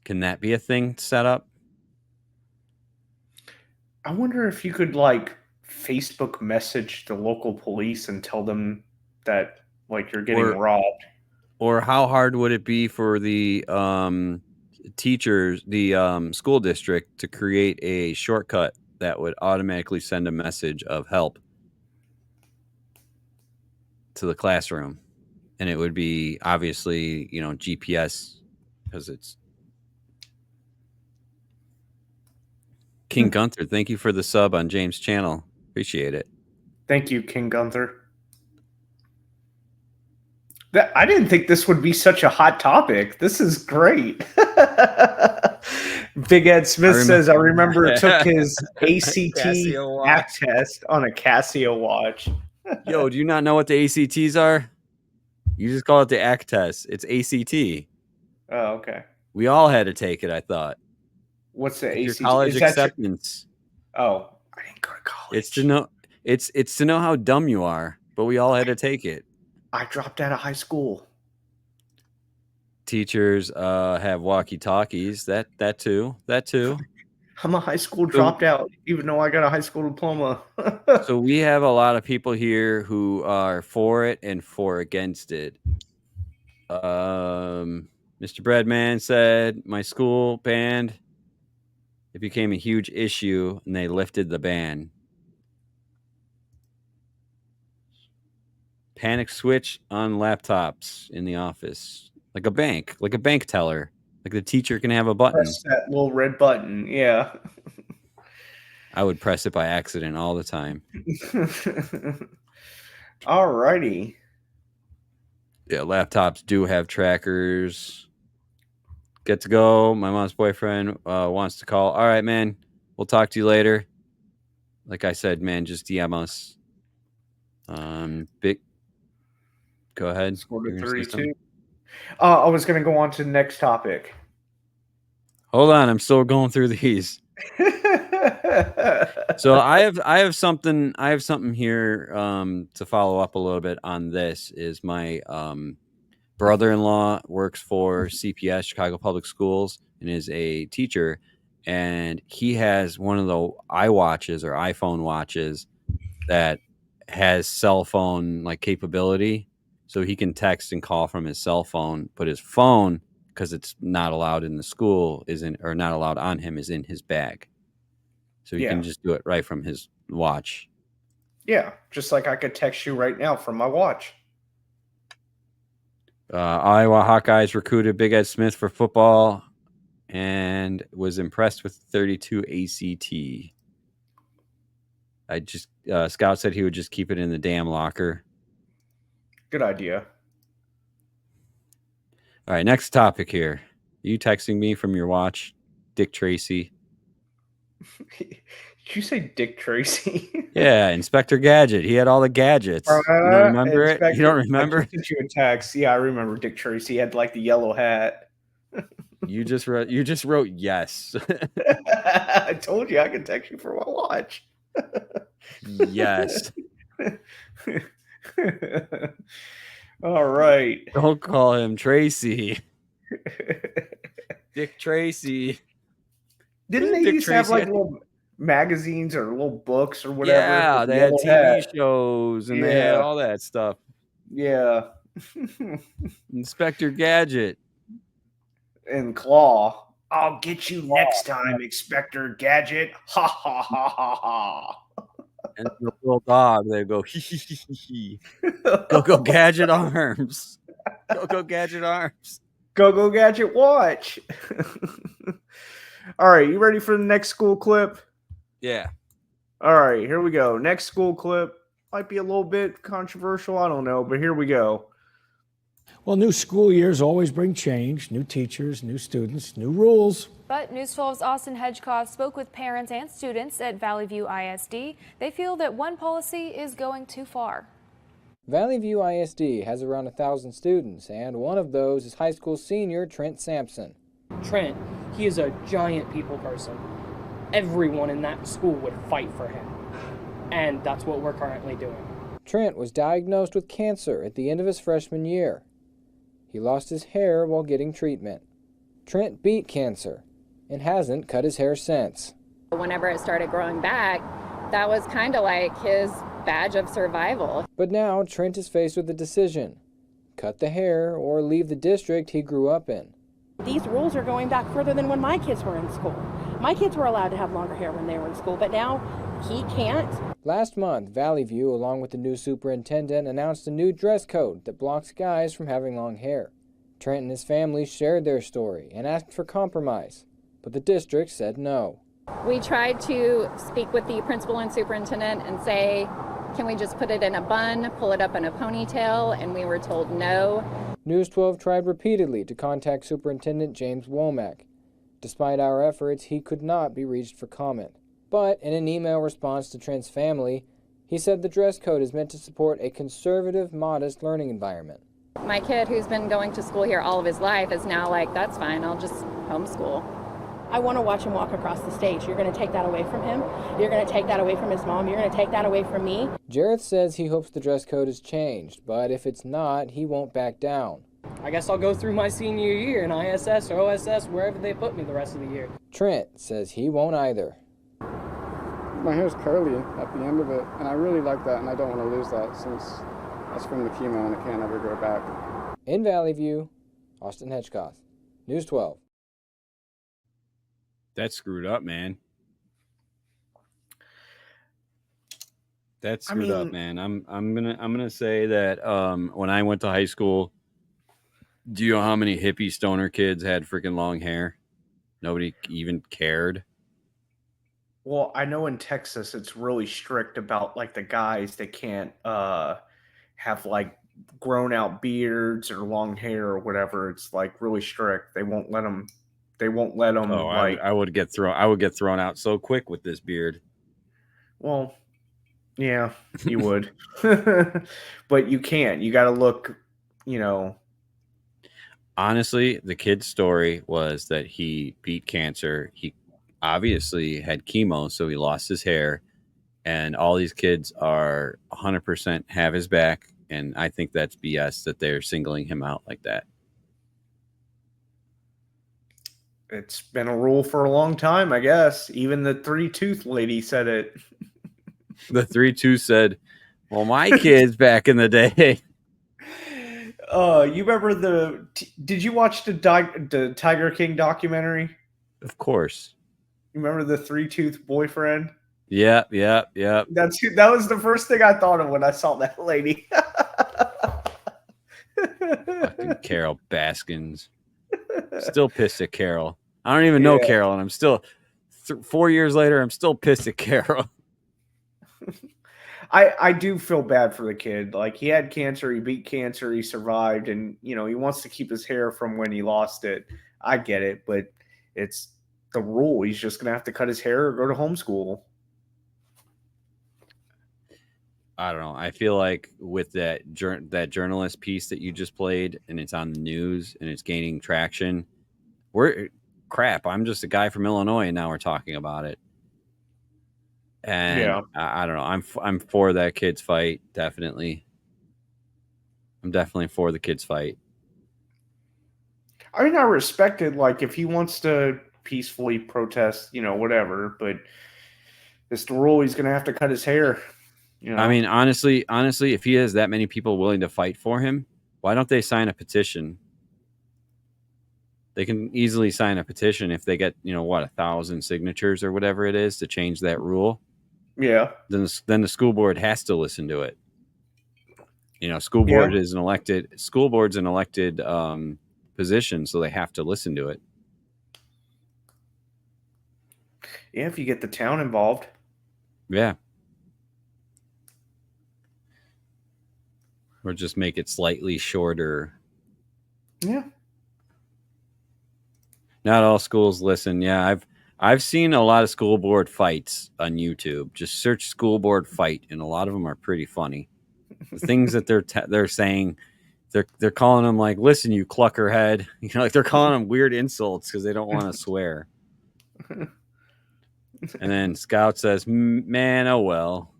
Can that be a thing set up? I wonder if you could like Facebook message the local police and tell them that like you're getting robbed. Or how hard would it be for the teachers, the school district, to create a shortcut that would automatically send a message of help to the classroom? And it would be obviously, GPS, because it's King Gunther. Thank you for the sub on James' channel. Appreciate it. Thank you, King Gunther. I didn't think this would be such a hot topic. This is great. Big Ed Smith says, I remember took his ACT act test on a Casio watch. Yo, do you not know what the ACTs are? You just call it the ACT test. It's ACT. Oh, okay. We all had to take it, I thought. What's the Your ACT? college Is that acceptance. Oh, I didn't go to college. It's to know how dumb you are, but we all had to take it. I dropped out of high school. Teachers have walkie-talkies. That too. I'm a high school dropout, even though I got a high school diploma. So we have a lot of people here who are for it and for against it. Mr. Breadman said, my school banned. It became a huge issue, and they lifted the ban. Panic switch on laptops in the office. Like a bank teller. Like the teacher can have a button. Press that little red button, yeah. I would press it by accident all the time. Alrighty. Yeah, laptops do have trackers. get to go. My mom's boyfriend wants to call. All right, man. We'll talk to you later. Like I said, man, just DM us. Big. Go ahead. Scored You're at gonna say 32. something? I was going to go on to the next topic. Hold on, I'm still going through these. So I have something here to follow up a little bit on. This is my brother-in-law works for CPS, Chicago Public Schools, and is a teacher, and he has one of the iWatches or iPhone watches that has cell phone like capability, so he can text and call from his cell phone, but his phone, because it's not allowed in the school, not allowed on him, is in his bag. So he can just do it right from his watch. Yeah, just like I could text you right now from my watch. Iowa Hawkeyes recruited Big Ed Smith for football and was impressed with 32 ACT. Scout said he would just keep it in the damn locker. Good idea. All right, next topic here. Are you texting me from your watch, Dick Tracy? Did you say Dick Tracy? Yeah, Inspector Gadget. He had all the gadgets. You don't remember it? You don't remember? I just sent you a text. Yeah, I remember Dick Tracy. He had like the yellow hat. You just wrote yes. I told you I could text you from my watch. Yes. All right. Don't call him Tracy. Dick Tracy. Didn't they Dick used to have Tracy, like little magazines or little books or whatever? Yeah, with they had yellow TV hat? shows and they had all that stuff. Yeah. Inspector Gadget. And Claw. I'll get you next time, Inspector Gadget. Ha ha ha ha ha. And the little dog, they go, hee hee hee hee. Go Gadget arms. Go Gadget arms. Go Gadget watch. All right, you ready for the next school clip? Yeah. All right, here we go. Next school clip might be a little bit controversial. I don't know, but here we go. Well, new school years always bring change, new teachers, new students, new rules. But News 12's Austin Hedgecoff spoke with parents and students at Valley View ISD. They feel that one policy is going too far. Valley View ISD has around 1,000 students, and one of those is high school senior Trent Sampson. Trent, he is a giant people person. Everyone in that school would fight for him. And that's what we're currently doing. Trent was diagnosed with cancer at the end of his freshman year. He lost his hair while getting treatment. Trent beat cancer and hasn't cut his hair since. Whenever it started growing back, that was kind of like his badge of survival. But now Trent is faced with a decision: cut the hair or leave the district he grew up in. These rules are going back further than when my kids were in school. My kids were allowed to have longer hair when they were in school, but now he can't. Last month, Valley View, along with the new superintendent, announced a new dress code that blocks guys from having long hair. Trent and his family shared their story and asked for compromise, but the district said no. We tried to speak with the principal and superintendent and say, can we just put it in a bun, pull it up in a ponytail, and we were told no. News 12 tried repeatedly to contact Superintendent James Womack. Despite our efforts, he could not be reached for comment. But in an email response to Trent's family, he said the dress code is meant to support a conservative, modest learning environment. My kid, who's been going to school here all of his life, is now like, that's fine, I'll just homeschool. I want to watch him walk across the stage. You're going to take that away from him. You're going to take that away from his mom. You're going to take that away from me. Jareth says he hopes the dress code is changed, but if it's not, he won't back down. I guess I'll go through my senior year in ISS or OSS, wherever they put me the rest of the year. Trent says he won't either. My hair's curly at the end of it, and I really like that, and I don't want to lose that since that's from the chemo and it can't ever go back. In Valley View, Austin Hedgecoff, News 12. That's screwed up, man. That's screwed up, man. I'm gonna say that when I went to high school, do you know how many hippie stoner kids had freaking long hair? Nobody even cared. Well, I know in Texas it's really strict about like the guys. They can't have like grown out beards or long hair or whatever, it's like really strict. They won't let them. They won't let them Oh, like. I would get thrown. I would get thrown out so quick with this beard. Well, yeah, you would, but you can't. You got to look. You know. Honestly, the kid's story was that he beat cancer. He obviously had chemo, so he lost his hair. And all these kids are 100% have his back. And I think that's BS that they're singling him out like that. It's been a rule for a long time, I guess. Even the 3-tooth lady said it. The 3-2 said, well, my kids back in the day. You remember did you watch the Tiger King documentary? Of course. You remember the 3-tooth boyfriend? Yeah. That was the first thing I thought of when I saw that lady. Fucking Carol Baskins. Still pissed at Carol. I don't even know Carol, and I'm still 4 years later. I'm still pissed at Carol. I do feel bad for the kid. Like, he had cancer, he beat cancer, he survived, and he wants to keep his hair from when he lost it. I get it, but it's the rule. He's just gonna have to cut his hair or go to homeschool. I don't know. I feel like with that journalist piece that you just played, and it's on the news and it's gaining traction. I'm just a guy from Illinois, and now we're talking about it. And I don't know. I'm for that kid's fight. Definitely. I'm definitely for the kid's fight. I mean, I respect it. Like, if he wants to peacefully protest, whatever. But it's the rule. He's gonna have to cut his hair. I mean, honestly, if he has that many people willing to fight for him, why don't they sign a petition? They can easily sign a petition if they get, 1,000 signatures or whatever it is to change that rule. Yeah. Then the school board has to listen to it. School board's an elected position, so they have to listen to it. Yeah, if you get the town involved. Yeah. Or just make it slightly shorter. Yeah. Not all schools listen. Yeah, I've seen a lot of school board fights on YouTube. Just search school board fight, and a lot of them are pretty funny. The things that they're saying, they're calling them like, "Listen, you cluckerhead," like they're calling them weird insults because they don't want to swear. And then Scout says, "Man, oh well."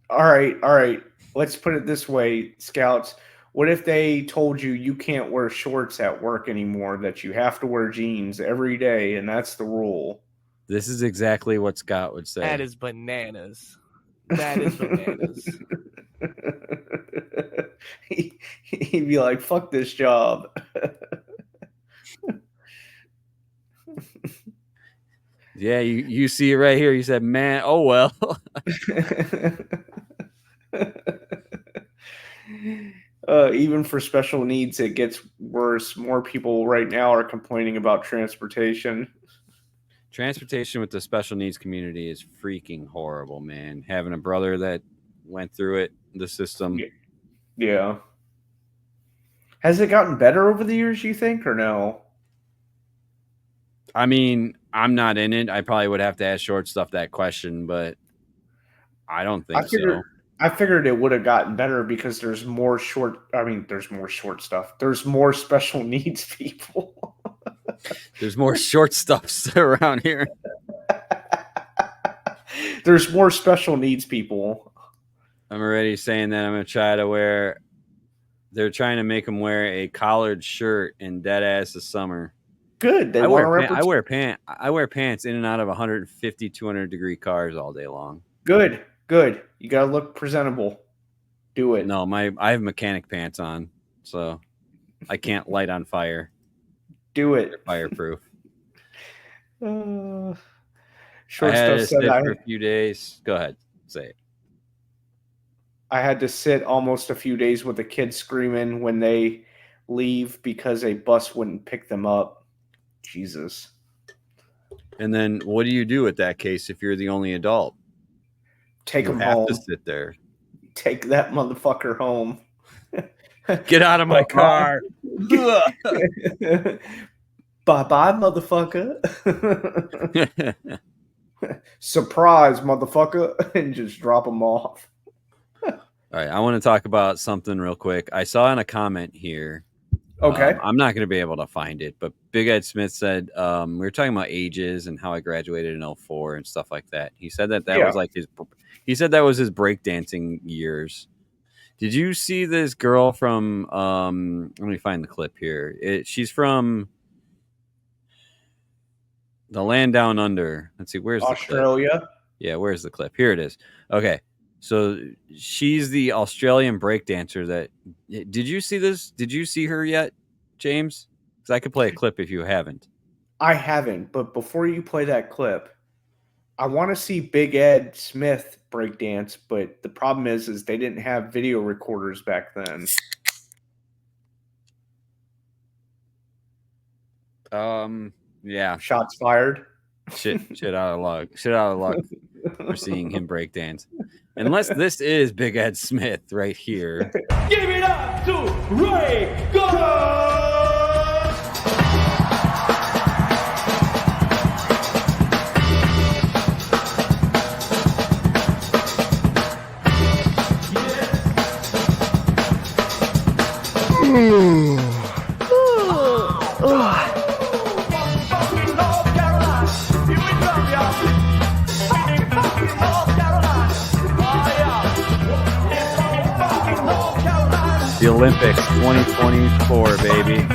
All right. Let's put it this way, Scouts. What if they told you can't wear shorts at work anymore, that you have to wear jeans every day, and that's the rule? This is exactly what Scott would say. That is bananas. That is bananas. He'd be like, fuck this job. Yeah, you see it right here. You said, man, oh well. Even for special needs, it gets worse. More people right now are complaining about transportation. Transportation with the special needs community is freaking horrible, man. Having a brother that went through it, the system. Yeah. Has it gotten better over the years, you think, or no? I mean, I'm not in it. I probably would have to ask Short Stuff that question, but I don't think so. I figured it would have gotten better because there's more short stuff. There's more special needs people. There's more short stuffs around here. There's more special needs people. I'm already saying that I'm going to try to wear. They're trying to make them wear a collared shirt in dead ass of summer. Good. I wear pants in and out of 150, 200 degree cars all day long. Good. You gotta look presentable. Do it. No, I have mechanic pants on, so I can't light on fire. Do it. They're fireproof. Short I had Stuff to said sit for a few days. Go ahead, say it. I had to sit almost a few days with the kids screaming when they leave because a bus wouldn't pick them up. Jesus. And then what do you do with that case if you're the only adult? Take them home. You have to sit there. Take that motherfucker home. Get out of my car. Bye-bye, motherfucker. Surprise, motherfucker. And just drop them off. All right, I want to talk about something real quick. I saw in a comment here. Okay. I'm not going to be able to find it, but Big Ed Smith said we were talking about ages and how I graduated in 04 and stuff like that. He said that was like his. He said that was his breakdancing years. Did you see this girl from? Let me find the clip here. She's from the land down under. Let's see, where's Australia? The clip? Yeah, where's the clip? Here it is. Okay, so she's the Australian breakdancer. That did you see this? Did you see her yet, James? Because I could play a clip if you haven't. I haven't, but before you play that clip, I want to see Big Ed Smith breakdance, but the problem is they didn't have video recorders back then. Yeah. Shots fired. Shit out of luck. Shit out of luck for seeing him breakdance. Unless this is Big Ed Smith right here. Give it up to Ray Gunn! The Olympics 2024, baby.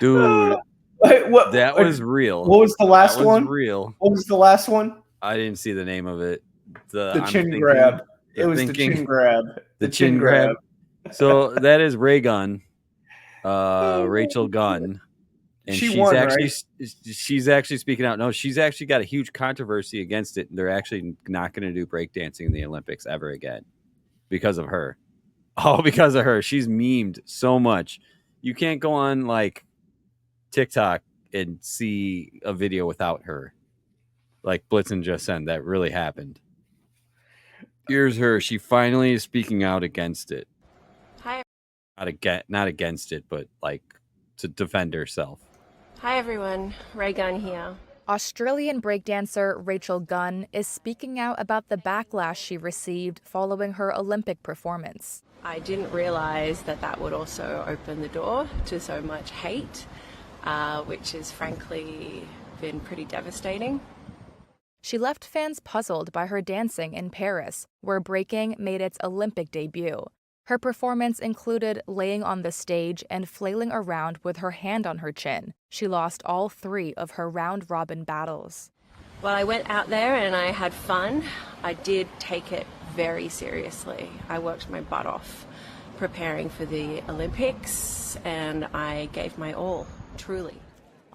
Dude, that was real. What was the last one? Real. What was the last one? I didn't see the name of it. The chin grab. It was the chin grab. The chin grab. So that is Ray Gunn, Rachel Gunn, and she's actually speaking out. No, she's actually got a huge controversy against it. They're actually not going to do breakdancing in the Olympics ever again because of her. Oh, because of her. She's memed so much. You can't go on like TikTok and see a video without her. Like Blitzen just said, that really happened. Here's her. She finally is speaking out against it. Hi. Not against it, but like to defend herself. Hi everyone, Ray Gunn here. Australian breakdancer Rachel Gunn is speaking out about the backlash she received following her Olympic performance. I didn't realize that would also open the door to so much hate, which has frankly been pretty devastating. She left fans puzzled by her dancing in Paris, where breaking made its Olympic debut. Her performance included laying on the stage and flailing around with her hand on her chin. She lost all 3 of her round-robin battles. Well, I went out there and I had fun. I did take it very seriously. I worked my butt off preparing for the Olympics, and I gave my all, truly.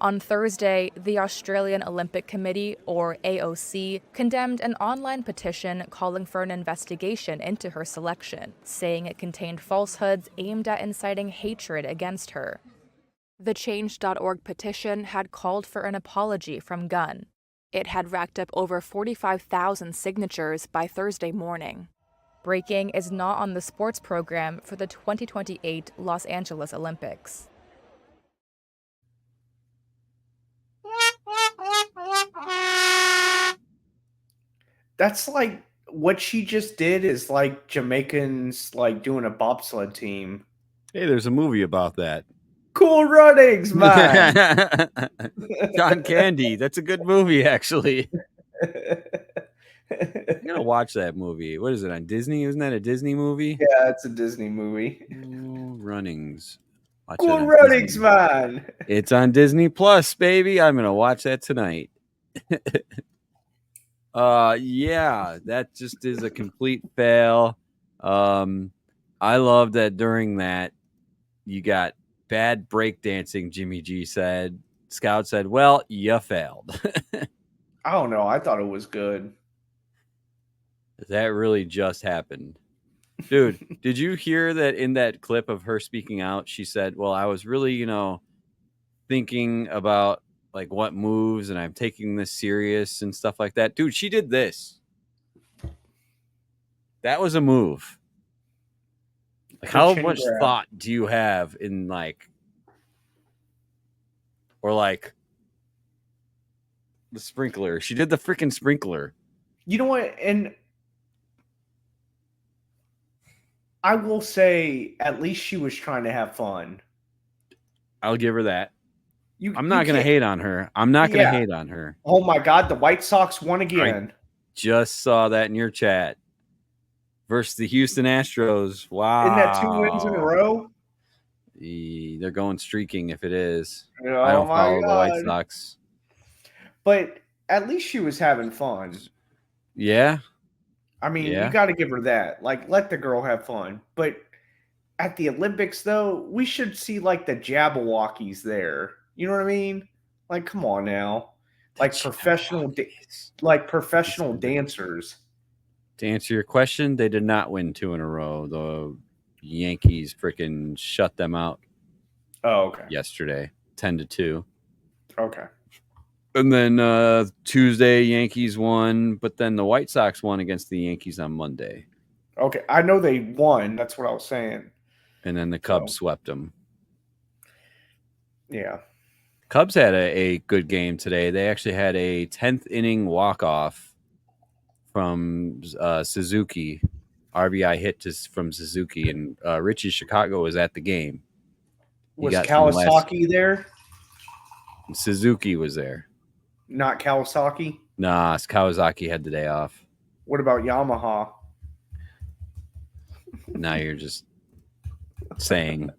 On Thursday, the Australian Olympic Committee, or AOC, condemned an online petition calling for an investigation into her selection, saying it contained falsehoods aimed at inciting hatred against her. The Change.org petition had called for an apology from Gunn. It had racked up over 45,000 signatures by Thursday morning. Breaking is not on the sports program for the 2028 Los Angeles Olympics. That's like what she just did is like Jamaicans like doing a bobsled team. Hey, there's a movie about that. Cool Runnings, man. John Candy. That's a good movie, actually. I'm gonna watch that movie. What is it on Disney? Isn't that a Disney movie? Yeah, it's a Disney movie. Cool Runnings. Cool Runnings, man. It's on Disney Plus, baby. I'm gonna watch that tonight. Yeah, that just is a complete fail. I love that during that you got bad breakdancing. Jimmy G said. Scout said, "Well, you failed." I don't know. I thought it was good. That really just happened. Dude, did you hear that in that clip of her speaking out? She said, "Well, I was really, thinking about like what moves and I'm taking this serious and stuff like that." Dude, she did this. That was a move. Like, how Chin much grab. thought do you have in the sprinkler? She did the freaking sprinkler. You know what? And I will say, at least she was trying to have fun. I'll give her that. I'm You not going to can't- hate on her. I'm not going to Yeah. hate on her. Oh my God, the White Sox won again. Just saw that in your chat. Versus the Houston Astros. Wow. Isn't that 2 wins in a row? They're going streaking if it is. Oh I don't my follow the White God. Sox. But at least she was having fun. Yeah. I mean, Yeah. you got to give her that. Like, let the girl have fun. But at the Olympics, though, we should see like the Jabberwockies there. You know what I mean? Like, come on now, like professional dancers. To answer your question, they did not win 2 in a row. The Yankees freaking shut them out. Oh, okay. Yesterday, 10-2. Okay. And then Tuesday, Yankees won, but then the White Sox won against the Yankees on Monday. Okay, I know they won. That's what I was saying. And then the Cubs swept them. Yeah. Cubs had a good game today. They actually had a 10th inning walk-off from Suzuki. RBI hit from Suzuki, and Richie Chicago was at the game. Was Kawasaki there? Suzuki was there. Not Kawasaki? Nah, Kawasaki had the day off. What about Yamaha? Now you're just saying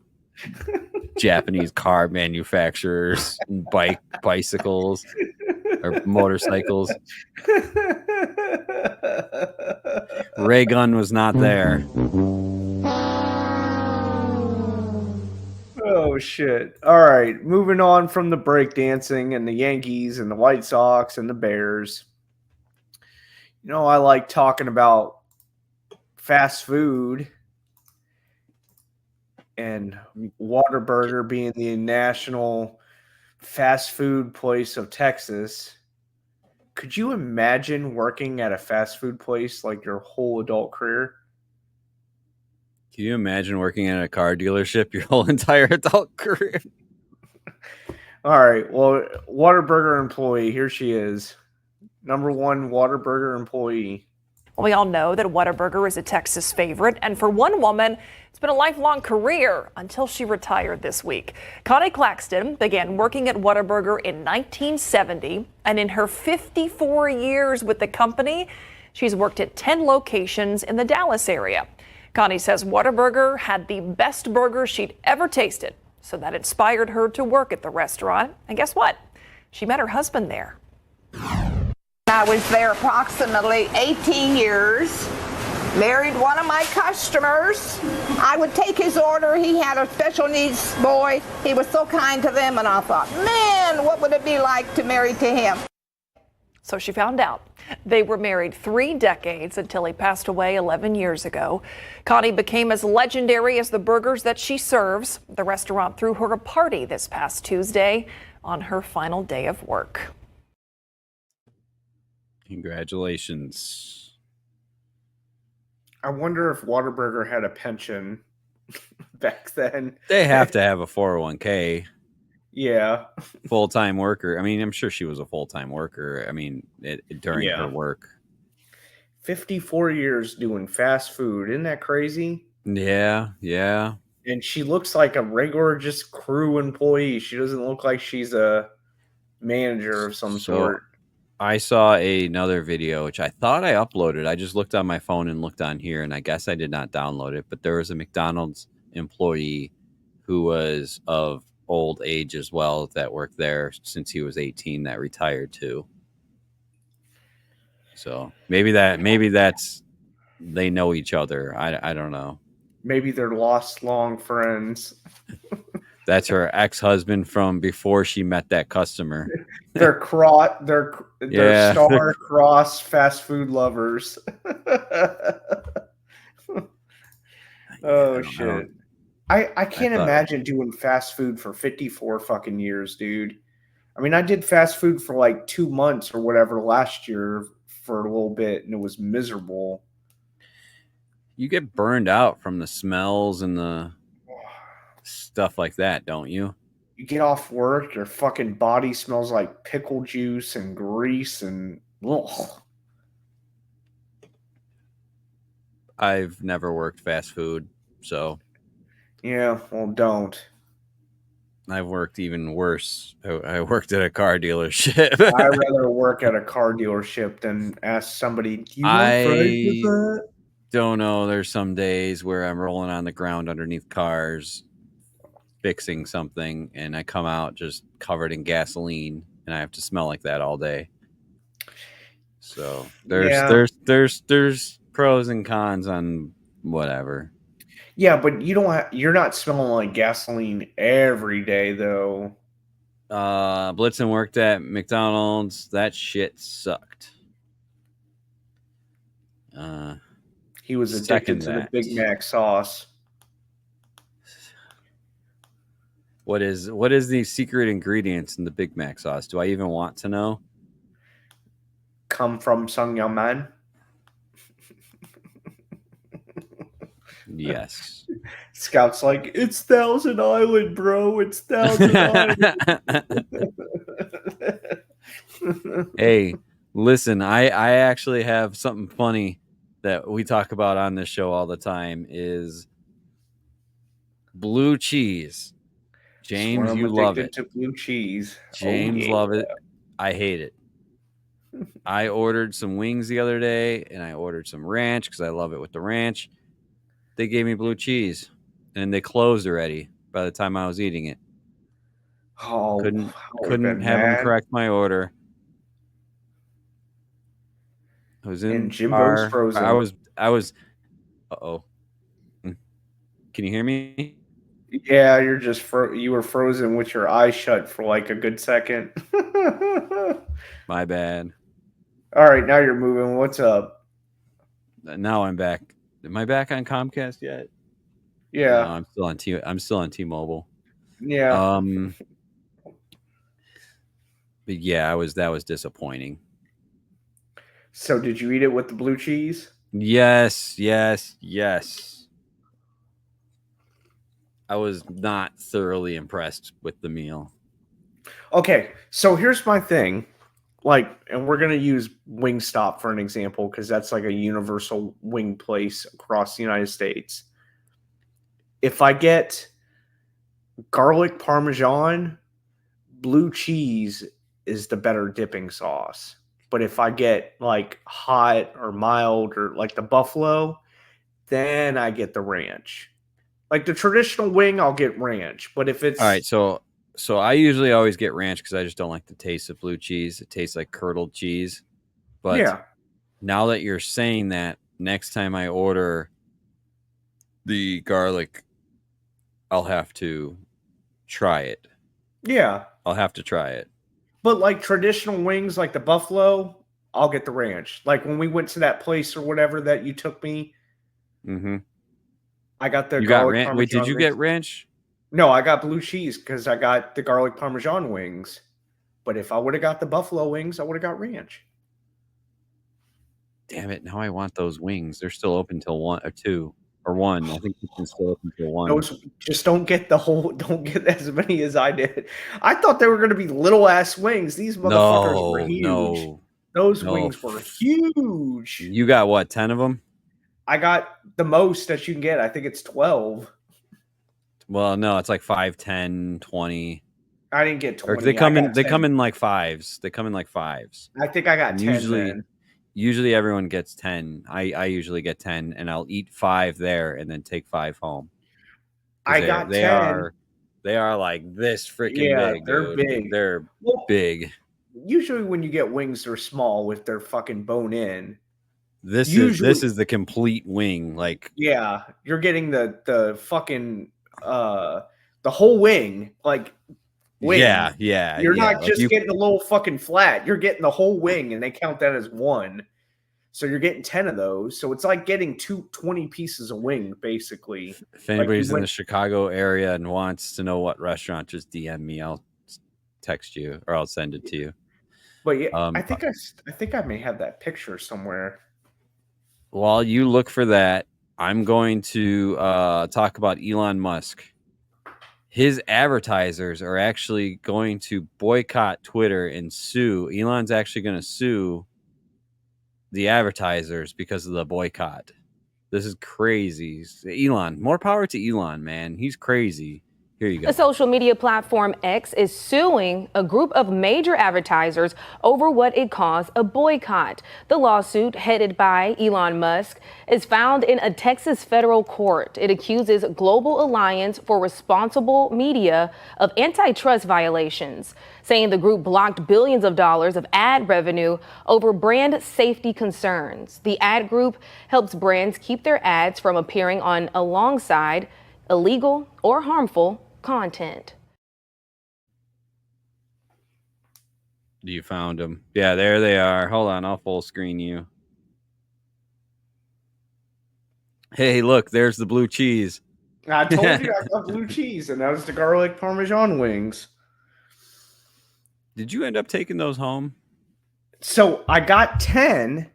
Japanese car manufacturers, bicycles, or motorcycles. Ray Gun was not there. Oh, shit. All right. Moving on from the breakdancing and the Yankees and the White Sox and the Bears. You know, I like talking about fast food and Whataburger being the national fast food place of Texas. Could you imagine working at a fast food place like your whole adult career? Can you imagine working at a car dealership your whole entire adult career? All right. Well, Whataburger employee, here she is. Number 1 Whataburger employee. We all know that Whataburger is a Texas favorite, and for one woman, it's been a lifelong career until she retired this week. Connie Claxton began working at Whataburger in 1970, and in her 54 years with the company, she's worked at 10 locations in the Dallas area. Connie says Whataburger had the best burger she'd ever tasted, so that inspired her to work at the restaurant. And guess what? She met her husband there. I was there approximately 18 years, married one of my customers. I would take his order. He had a special needs boy. He was so kind to them, and I thought, man, what would it be like to marry to him? So she found out. They were married 3 decades until he passed away 11 years ago. Connie became as legendary as the burgers that she serves. The restaurant threw her a party this past Tuesday on her final day of work. Congratulations. I wonder if Whataburger had a pension back then. They have to have a 401k. Yeah. Full-time worker. I mean, I'm sure she was a full-time worker. I mean, during her work. 54 years doing fast food. Isn't that crazy? Yeah, yeah. And she looks like a regular just crew employee. She doesn't look like she's a manager of some sort. I saw another video, which I thought I uploaded. I just looked on my phone and looked on here, and I guess I did not download it. But there was a McDonald's employee who was of old age as well that worked there since he was 18 that retired too. So maybe that's they know each other. I don't know. Maybe they're lost long friends. That's her ex-husband from before she met that customer. They're Yeah. star-crossed fast food lovers. Oh shit. I can't imagine doing fast food for 54 fucking years, dude. I mean, I did fast food for like 2 months or whatever last year for a little bit, and it was miserable. You get burned out from the smells and the stuff like that, don't you? You get off work, your fucking body smells like pickle juice and grease and ugh. I've never worked fast food, so Yeah, well, don't. I've worked even worse. I worked at a car dealership. I'd rather work at a car dealership than ask somebody, "Do you want fries with that?" Don't know. There's some days where I'm rolling on the ground underneath cars, fixing something, and I come out just covered in gasoline, and I have to smell like that all day. So there's pros and cons on whatever. Yeah, but you're not smelling like gasoline every day though. Blitzen worked at McDonald's. That shit sucked. He was addicted to the Big Mac sauce. What is the secret ingredients in the Big Mac sauce? Do I even want to know? Come from Sung Young Man. Yes. Scout's like, it's Thousand Island, bro. It's Thousand Island. Hey, listen, I actually have something funny that we talk about on this show all the time is blue cheese. James, you love it. To blue cheese. James love it. I hate it. I ordered some wings the other day, and I ordered some ranch because I love it with the ranch. They gave me blue cheese, and they closed already by the time I was eating it. Oh, couldn't have them correct my order. I was in Jimbo's frozen. I was. Uh-oh. Can you hear me? Yeah, you're just you were frozen with your eyes shut for like a good second. My bad. All right, now you're moving. What's up? Now I'm back. Am I back on Comcast yet? Yeah. No, I'm still on T-Mobile. Yeah. But yeah, that was disappointing. So did you eat it with the blue cheese? Yes. I was not thoroughly impressed with the meal. Okay, so here's my thing. And we're going to use Wingstop for an example because that's like a universal wing place across the United States. If I get garlic parmesan, blue cheese is the better dipping sauce. But if I get like hot or mild or like the buffalo, then I get the ranch. Like the traditional wing, I'll get ranch. But if it's... All right, so I usually always get ranch because I just don't like the taste of blue cheese. It tastes like curdled cheese. But yeah. Now that you're saying that, next time I order the garlic, I'll have to try it. Yeah. I'll have to try it. But like traditional wings, like the buffalo, I'll get the ranch. Like when we went to that place or whatever that you took me, I got the garlic parmesan. Wait, did you get ranch? No, I got blue cheese because I got the garlic parmesan wings. But if I would have got the buffalo wings, I would have got ranch. Damn it! Now I want those wings. They're still open till 1 or 2 or 1. I think you can still open till 1. Those just don't get as many as I did. I thought they were going to be little ass wings. These motherfuckers were huge. No. Those wings were huge. You got what? 10 of them? I got the most that you can get. I think it's 12. Well, no, it's like 5, 10, 20. I didn't get 20. Or they come in like 5s. They come in like 5s. I think I got 10. Usually everyone gets 10. I usually get 10, and I'll eat 5 there and then take 5 home. I got 10. They are like this freaking big. They're dude. big. They're big. usually when you get wings, they're small with their fucking bone in. This Usually- is the complete wing. Like, Yeah, you're getting the fucking the whole wing, like wing. yeah. You're not Like just getting a little fucking flat. You're getting the whole wing, and they count that as one. So you're getting 10 of those. So it's like getting 20 pieces of wing, basically. If anybody's in the Chicago area and wants to know what restaurant, just DM me. I'll text you or I'll send it to you. But yeah, I think I may have that picture somewhere. While you look for that, I'm going to talk about Elon Musk. His advertisers are actually going to boycott Twitter and sue. Elon's actually going to sue the advertisers because of the boycott. This is crazy. Elon, more power to Elon, man. He's crazy. Here you go. The social media platform X is suing a group of major advertisers over what it calls a boycott. The lawsuit, headed by Elon Musk, is found in a Texas federal court. It accuses Global Alliance for Responsible Media of antitrust violations, saying the group blocked billions of dollars of ad revenue over brand safety concerns. The ad group helps brands keep their ads from appearing on alongside illegal or harmful content. You found them. Yeah, there they are. Hold on, I'll full screen you. Hey, look, there's the blue cheese. I told you I got blue cheese, and that was the garlic parmesan wings. Did you end up taking those home? So I got 10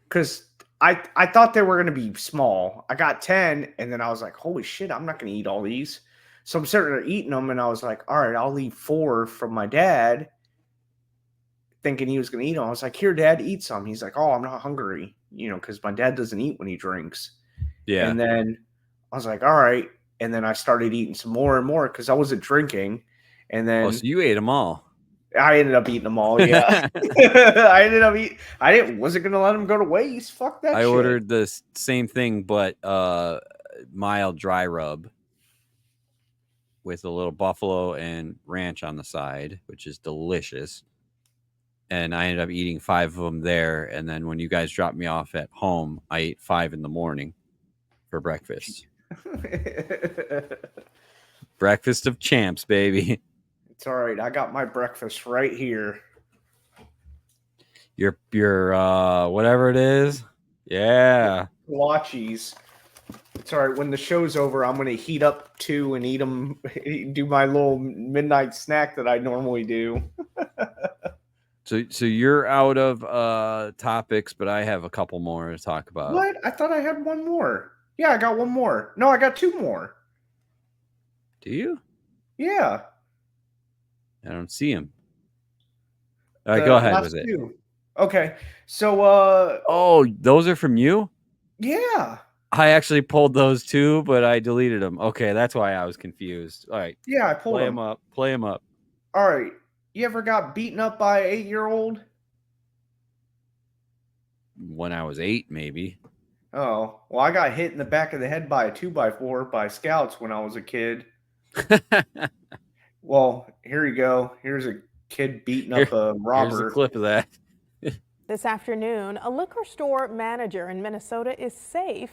because I thought they were going to be small. I got 10, and then I was like, holy shit, I'm not going to eat all these. So I'm sitting there eating them, and I was like, all right, I'll leave 4 from my dad, thinking he was going to eat them. I was like, here, Dad, eat some. He's like, oh, I'm not hungry, because my dad doesn't eat when he drinks. Yeah. And then I was like, all right. And then I started eating some more and more because I wasn't drinking. And then so you ate them all. I ended up eating them all. Yeah. Wasn't going to let them go to waste. Fuck that shit. I ordered the same thing, but mild dry rub with a little buffalo and ranch on the side, which is delicious. And I ended up eating 5 of them there. And then when you guys dropped me off at home, I ate 5 in the morning for breakfast. Breakfast of champs, baby. It's all right. I got my breakfast right here. Your whatever it is. Yeah. Kolaches. It's all right. When the show's over, I'm going to heat up 2 and eat them. Do my little midnight snack that I normally do. So you're out of topics, but I have a couple more to talk about. What? I thought I had one more. Yeah, I got one more. No, I got 2 more. Do you? Yeah. I don't see him. All right, go ahead with it. 2. Okay. So oh, those are from you? Yeah. I actually pulled those too, but I deleted them. Okay, that's why I was confused. All right. Yeah, I pulled them. Play them up. All right. You ever got beaten up by an 8-year-old? When I was 8, maybe. Oh, well, I got hit in the back of the head by a 2x4 by scouts when I was a kid. Well, here you go. Here's a kid beating up a robber. Here's a clip of that. This afternoon, a liquor store manager in Minnesota is safe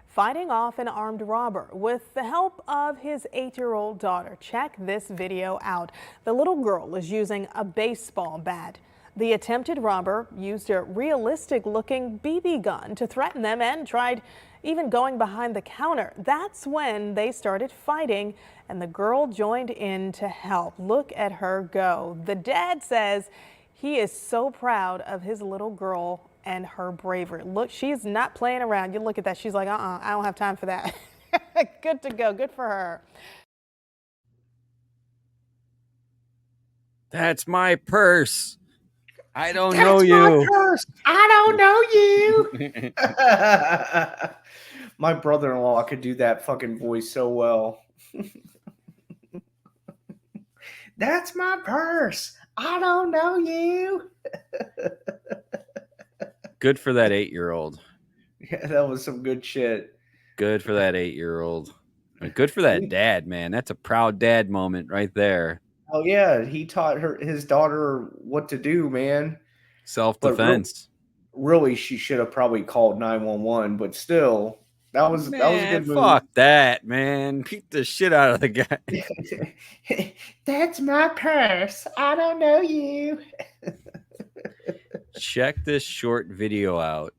fighting off an armed robber with the help of his 8-year-old daughter. Check this video out. The little girl is using a baseball bat. The attempted robber used a realistic-looking BB gun to threaten them and tried even going behind the counter. That's when they started fighting, and the girl joined in to help. Look at her go. The dad says he is so proud of his little girl and her bravery. Look, she's not playing around. You look at that. She's like, I don't have time for that. Good to go. Good for her. That's my purse. I don't know you. I don't know you. My brother-in-law could do that fucking voice so well. That's my purse. I don't know you. Good for that 8-year-old. Yeah, that was some good shit. Good for that 8-year-old. Good for that dad, man. That's a proud dad moment right there. Oh yeah, he taught his daughter what to do, man. Self-defense. Really, she should have probably called 911, but still, that was a good move. Fuck that, man. Beat the shit out of the guy. That's my purse. I don't know you. Check this short video out.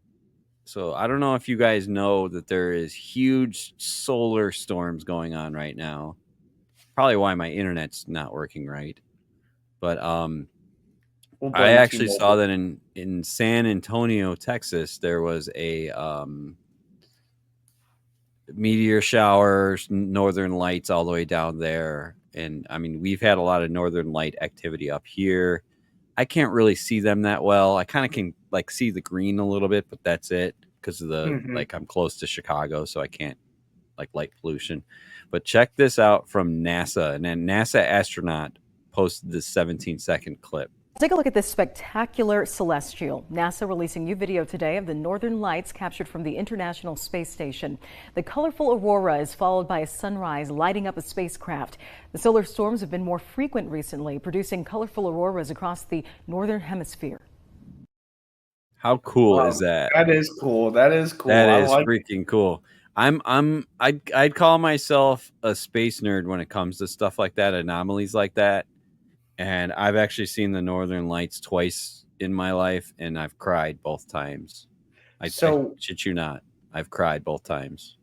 So I don't know if you guys know that there is huge solar storms going on right now. Probably why my internet's not working right. But I actually saw that in San Antonio, Texas, there was a meteor showers, northern lights all the way down there. And I mean, we've had a lot of northern light activity up here. I can't really see them that well. I kind of can like see the green a little bit, but that's it because of the like I'm close to Chicago, so I can't like light pollution. But check this out from NASA, and then NASA astronaut posted this 17-second clip. Take a look at this spectacular celestial. NASA releasing new video today of the northern lights captured from the International Space Station. The colorful aurora is followed by a sunrise lighting up a spacecraft. The solar storms have been more frequent recently, producing colorful auroras across the northern hemisphere. How cool is that? That is cool. That is cool. That is freaking cool. I'd call myself a space nerd when it comes to stuff like that, anomalies like that. And I've actually seen the northern lights twice in my life, and I've cried both times. I shit you not. I've cried both times.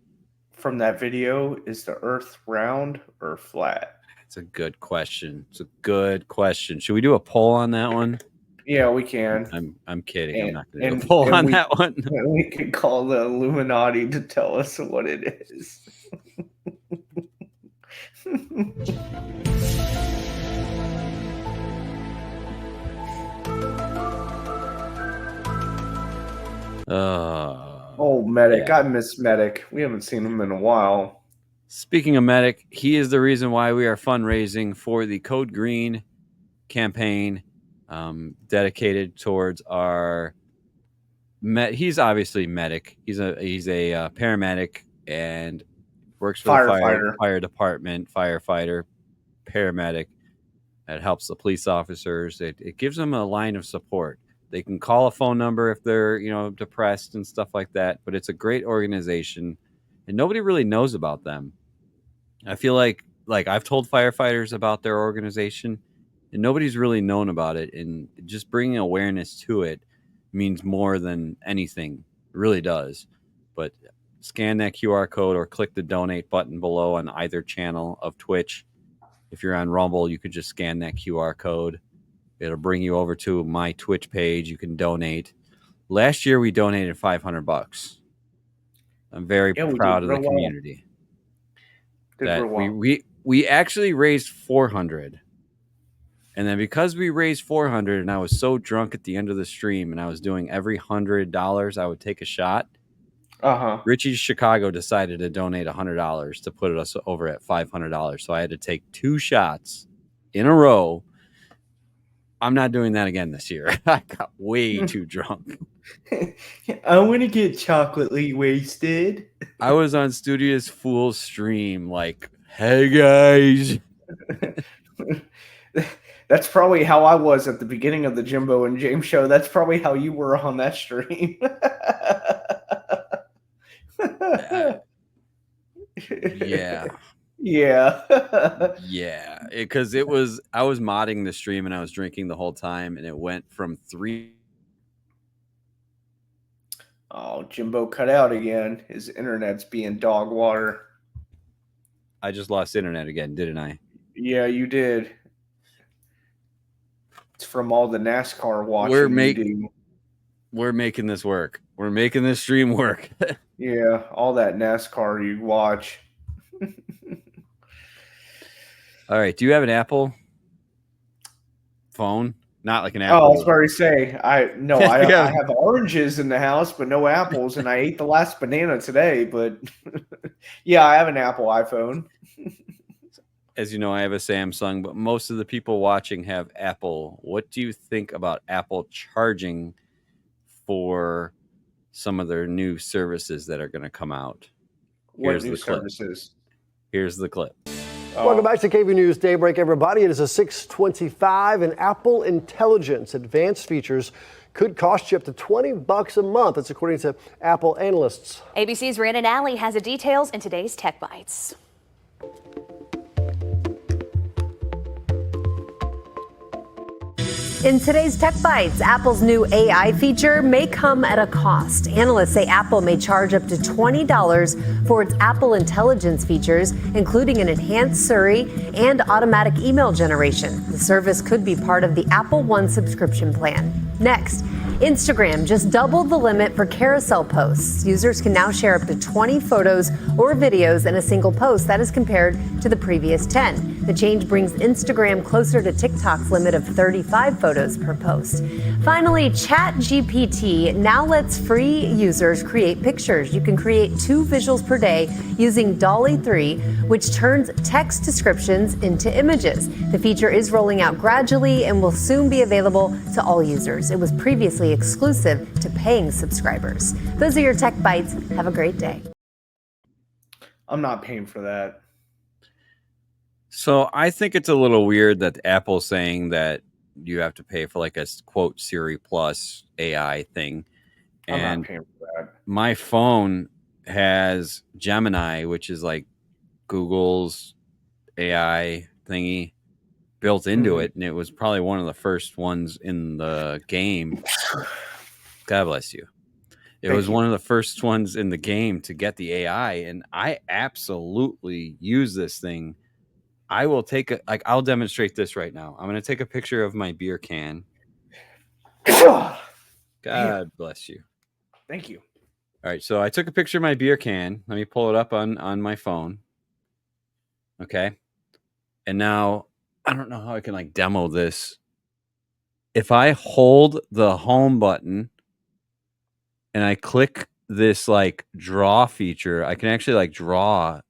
From that video, is the Earth round or flat? It's a good question. It's a good question. Should we do a poll on that one? Yeah, we can. I'm kidding. I'm not going to do a poll on that one. We can call the Illuminati to tell us what it is. Medic. Yeah. I miss Medic. We haven't seen him in a while. Speaking of Medic, he is the reason why we are fundraising for the Code Green campaign, dedicated towards our he's obviously medic. He's a paramedic and works for the fire department, firefighter, paramedic. That helps the police officers. It gives them a line of support. They can call a phone number if they're, depressed and stuff like that. But it's a great organization, and nobody really knows about them. I feel like I've told firefighters about their organization, and nobody's really known about it. And just bringing awareness to it means more than anything. It really does. But scan that QR code or click the donate button below on either channel of Twitch. If you're on Rumble, you could just scan that QR code. It'll bring you over to my Twitch page. You can donate. Last year, we donated $500. I'm very proud of the community. We actually raised $400. And then because we raised $400 and I was so drunk at the end of the stream and I was doing every $100 I would take a shot. Richie's Chicago decided to donate $100 to put us over at $500. So I had to take 2 shots in a row. I'm not doing that again this year. I got way too drunk. I want to get chocolately wasted. I was on Studious Fool's stream like, hey, guys. That's probably how I was at the beginning of the Jimbo and James show. That's probably how you were on that stream. Yeah. Yeah. Yeah. Because I was modding the stream and I was drinking the whole time, and it went from 3. Oh, Jimbo cut out again. His internet's being dog water. I just lost internet again, didn't I? Yeah, you did. It's from all the NASCAR watching. We're making this work. We're making this stream work. Yeah, all that NASCAR you watch. All right. Do you have an Apple phone? Not like an apple. Oh, I was about to say, I have oranges in the house, but no apples, and I ate the last banana today. But yeah, I have an Apple iPhone. As you know, I have a Samsung, but most of the people watching have Apple. What do you think about Apple charging for some of their new services that are going to come out? What new services? Here's the clip. Welcome back to KV News Daybreak, everybody. It is a 6:25, and Apple Intelligence advanced features could cost you up to $20 a month. That's according to Apple analysts. ABC's Rhiannon Alley has the details in today's Tech Bites. In today's Tech Bites, Apple's new AI feature may come at a cost. Analysts say Apple may charge up to $20 for its Apple Intelligence features, including an enhanced Siri and automatic email generation. The service could be part of the Apple One subscription plan. Next, Instagram just doubled the limit for carousel posts. Users can now share up to 20 photos or videos in a single post. That is compared to the previous 10. The change brings Instagram closer to TikTok's limit of 35 photos per post. Finally, ChatGPT now lets free users create pictures. You can create 2 visuals per day using DALL-E 3, which turns text descriptions into images. The feature is rolling out gradually and will soon be available to all users. It was previously exclusive to paying subscribers. Those are your Tech Bites. Have a great day. I'm not paying for that. So I think it's a little weird that Apple's saying that you have to pay for like a quote Siri Plus AI thing. I'm And not paying for that. my phone has Gemini, which is like Google's AI thingy built into it. And it was probably one of the first ones in the game. God bless you. It was one of the first ones in the game to get the AI. And I absolutely use this thing. I will take I'll demonstrate this right now. I'm going to take a picture of my beer can. God bless you. Thank you. All right. So I took a picture of my beer can. Let me pull it up on my phone. Okay. And now I don't know how I can like demo this. If I hold the home button and I click this like draw feature, I can actually like draw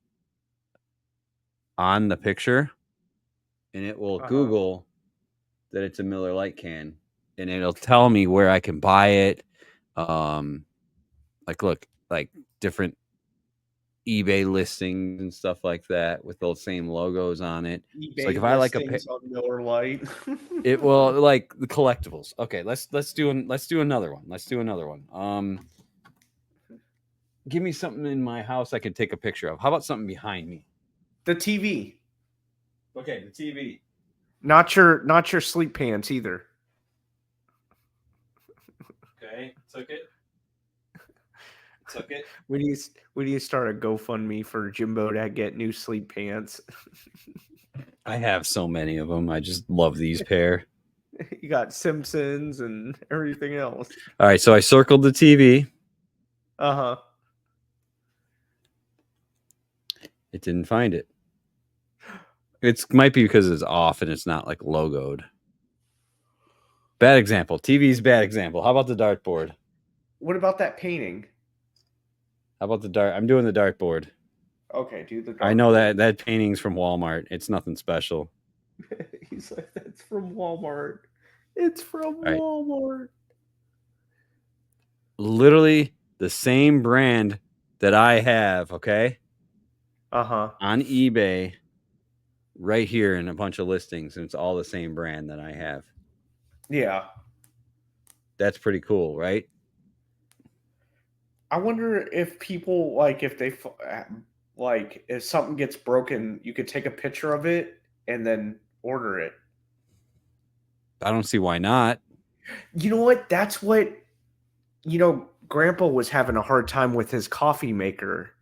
on the picture. And it will Google that it's a Miller Lite can, and it'll tell me where I can buy it. Like look, like different eBay listings and stuff like that with those same logos on it. eBay So like if I like a on Miller Lite. it will like the collectibles. Okay, let's do another one. Let's do another one. Give me something in my house I could take a picture of. How about something behind me? The TV. Okay, the TV. Not your sleep pants either. Okay, took it. Took it. We need to start a GoFundMe for Jimbo to get new sleep pants. I have so many of them. I just love these pair. You got Simpsons and everything else. All right, so I circled the TV. Uh-huh. It didn't find it. It might be because it's off and it's not like logoed. Bad example. TV's bad example. How about the dartboard? What about that painting? How about the dart? I'm doing the dartboard. Okay, do the dartboard. I know that painting's from Walmart. It's nothing special. He's like, that's from Walmart. It's from Walmart. Literally the same brand that I have, okay? Uh-huh. On eBay. Right here in a bunch of listings, and it's all the same brand that I have. Yeah. That's pretty cool, right? I wonder if people, like, if they, like, if something gets broken, you could take a picture of it and then order it. I don't see why not. You know what? That's what, Grandpa was having a hard time with his coffee maker.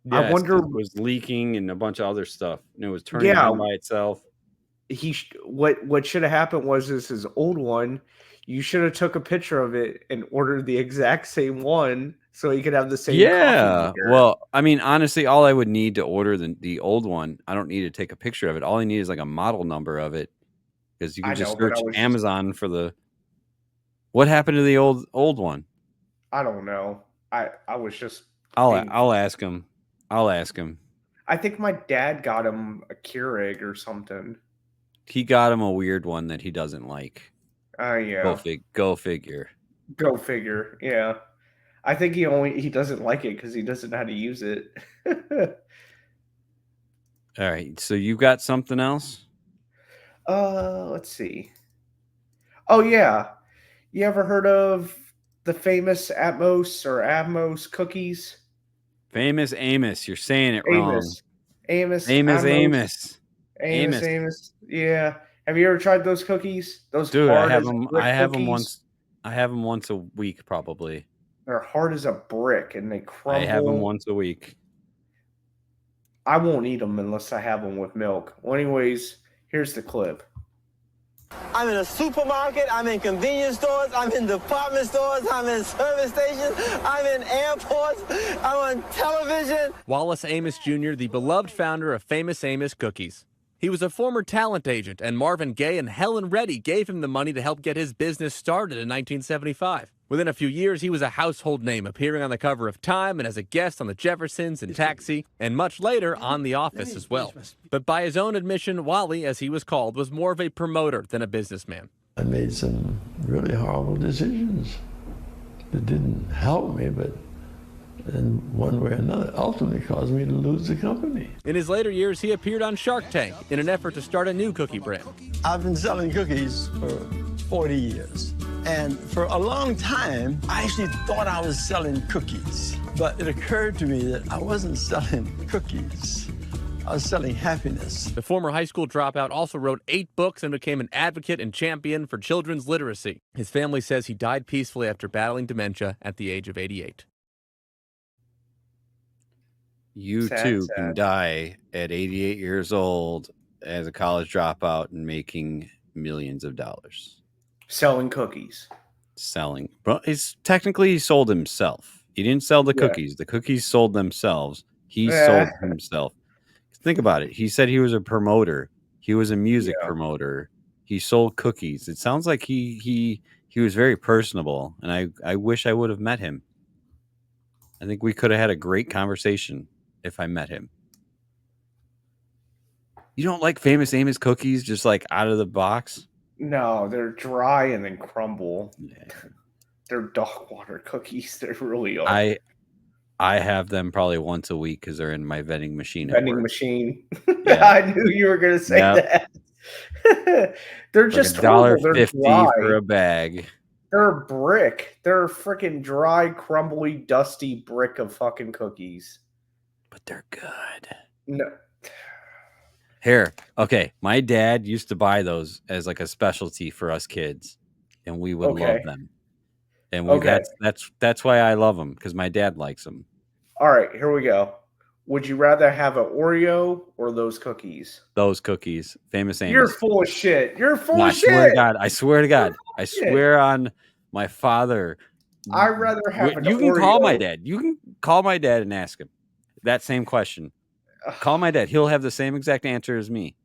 Yes, I wonder, it was leaking and a bunch of other stuff, and it was turning on by itself. What should have happened was his old one. You should have took a picture of it and ordered the exact same one so he could have the same. Yeah. Coffee maker. Well, I mean, honestly, all I would need to order the old one. I don't need to take a picture of it. All I need is like a model number of it, because you can just search Amazon for the. What happened to the old one? I don't know. I was just. I'll ask him. I'll ask him. I think my dad got him a Keurig or something. He got him a weird one that he doesn't like. Yeah. Go figure. Go figure. Yeah. I think he doesn't like it because he doesn't know how to use it. All right. So you got something else? Let's see. Oh yeah. You ever heard of the famous Atmos cookies? Famous Amos. You're saying it wrong. Amos, Famous Atmos, Amos. Amos. Yeah. Have you ever tried those cookies? Those Dude, hard as brick I have them cookies. once. I have them once a week, probably. They're hard as a brick and they crumble. I have them once a week. I won't eat them unless I have them with milk. Well, anyways, here's the clip. I'm in a supermarket, I'm in convenience stores, I'm in department stores, I'm in service stations, I'm in airports, I'm on television. Wallace Amos Jr., the beloved founder of Famous Amos Cookies. He was a former talent agent, and Marvin Gaye and Helen Reddy gave him the money to help get his business started in 1975. Within a few years, he was a household name, appearing on the cover of Time and as a guest on The Jeffersons and Taxi, and much later on The Office as well. But by his own admission, Wally, as he was called, was more of a promoter than a businessman. I made some really horrible decisions that didn't help me, but in one way or another ultimately caused me to lose the company. In his later years, he appeared on Shark Tank in an effort to start a new cookie brand. I've been selling cookies for 40 years. And for a long time, I actually thought I was selling cookies. But it occurred to me that I wasn't selling cookies. I was selling happiness. The former high school dropout also wrote 8 books and became an advocate and champion for children's literacy. His family says he died peacefully after battling dementia at the age of 88. You too can die at 88 years old as a college dropout and making millions of dollars. Selling cookies. Selling. But it's technically he sold himself. He didn't sell the cookies. The cookies sold themselves. He sold himself. Think about it. He said he was a promoter. He was a music promoter. He sold cookies. It sounds like he was very personable, and I wish I would have met him. I think we could have had a great conversation if I met him. You don't like Famous Amos cookies just like out of the box? No, they're dry and then crumble. Yeah. They're dog water cookies. They really are. I have them probably once a week because they're in my vending machine. Vending machine. Yeah. I knew you were going to say that. They're just $1.50 for a bag. They're a brick. They're a freaking dry, crumbly, dusty brick of fucking cookies. But they're good. No. Here, okay. My dad used to buy those as like a specialty for us kids, and we would love them. And that's why I love them, because my dad likes them. All right, here we go. Would you rather have an Oreo or those cookies? Those cookies, Famous Amos. You're full of shit. You're full of shit. I swear to God. I swear to God. I swear on my father. I'd rather have an Oreo. You can call my dad. You can call my dad and ask him that same question. Call my dad. He'll have the same exact answer as me.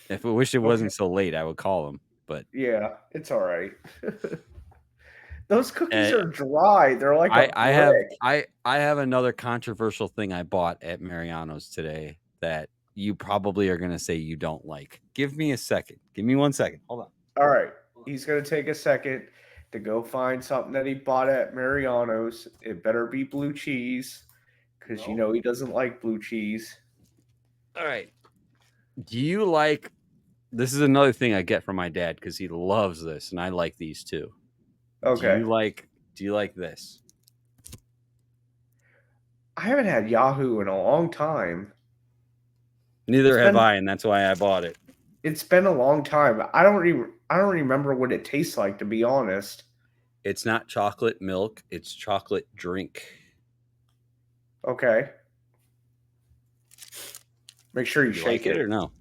If I wish it wasn't so late, I would call him. But yeah, it's all right. Those cookies are dry. They're like I have another controversial thing I bought at Mariano's today that you probably are going to say you don't like. Give me a second. Give me 1 second. Hold on. All right. He's going to take a second to go find something that he bought at Mariano's. It better be blue cheese, because you know he doesn't like blue cheese. All right. Do you like... This is another thing I get from my dad because he loves this, and I like these too. Okay. Do you like this? I haven't had Yahoo in a long time. Neither have I, and that's why I bought it. It's been a long time. I don't remember what it tastes like, to be honest. It's not chocolate milk, it's chocolate drink. Okay. Make sure you shake it or no?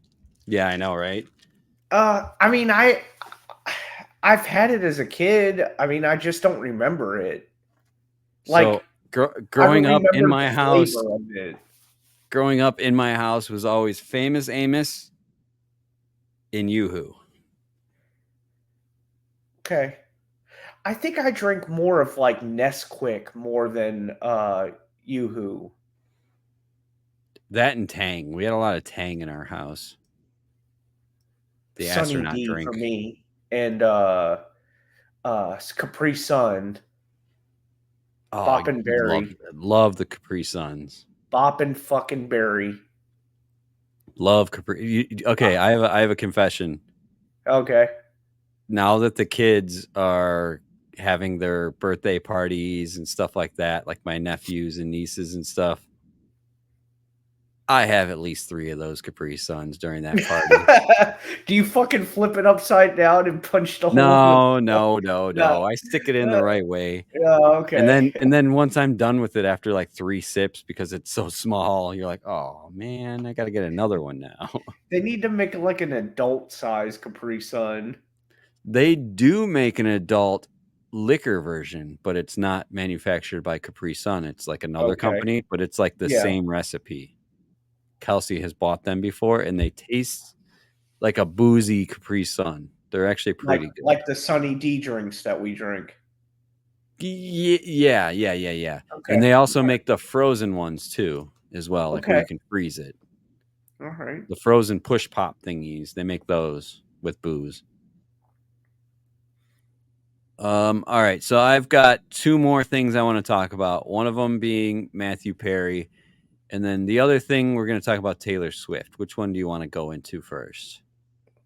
Yeah, I know, right? I mean, I've had it as a kid. I mean, I just don't remember it. Like growing up in my house, was always Famous Amos in Yoo-Hoo. Okay. I think I drink more of like Nesquik more than Yoo-Hoo. That and Tang. We had a lot of Tang in our house. The Sunny astronaut D drink for me, and Capri Sun. Bop and Berry. Love the Capri Suns. Boppin' fucking berry. Love Capri. Okay, I have a confession. Okay. Now that the kids are having their birthday parties and stuff like that, like my nephews and nieces and stuff, I have at least 3 of those Capri Suns during that party. Do you fucking flip it upside down and punch the hole? No. I stick it in the right way. Yeah, okay. And then once I'm done with it after like 3 sips because it's so small, you're like, oh man, I got to get another one now. They need to make like an adult size Capri Sun. They do make an adult liquor version, but it's not manufactured by Capri Sun. It's like another company, but it's like the same recipe. Kelsey has bought them before, and they taste like a boozy Capri Sun. They're actually pretty good. Like the Sunny D drinks that we drink. Yeah. Okay. And they also make the frozen ones too, as well, like where you can freeze it. All right. The frozen push pop thingies, they make those with booze. All right, so I've got 2 more things I want to talk about. One of them being Matthew Perry, and then the other thing we're going to talk about Taylor Swift. Which one do you want to go into first?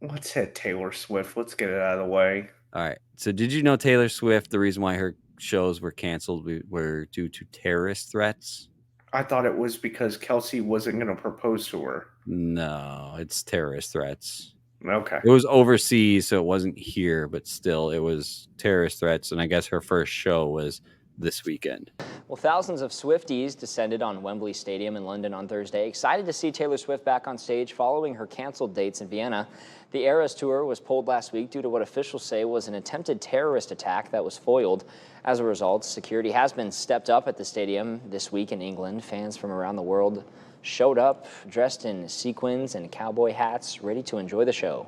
Let's hit Taylor Swift. Let's get it out of the way. All right. So did you know Taylor Swift, the reason why her shows were canceled were due to terrorist threats? I thought it was because Kelsey wasn't going to propose to her. No, it's terrorist threats. Okay. It was overseas, so it wasn't here, but still, it was terrorist threats. And I guess her first show was this weekend. Well, thousands of Swifties descended on Wembley Stadium in London on Thursday, excited to see Taylor Swift back on stage following her canceled dates in Vienna. The Eras Tour was pulled last week due to what officials say was an attempted terrorist attack that was foiled. As a result, security has been stepped up at the stadium this week in England. Fans from around the world showed up dressed in sequins and cowboy hats, ready to enjoy the show.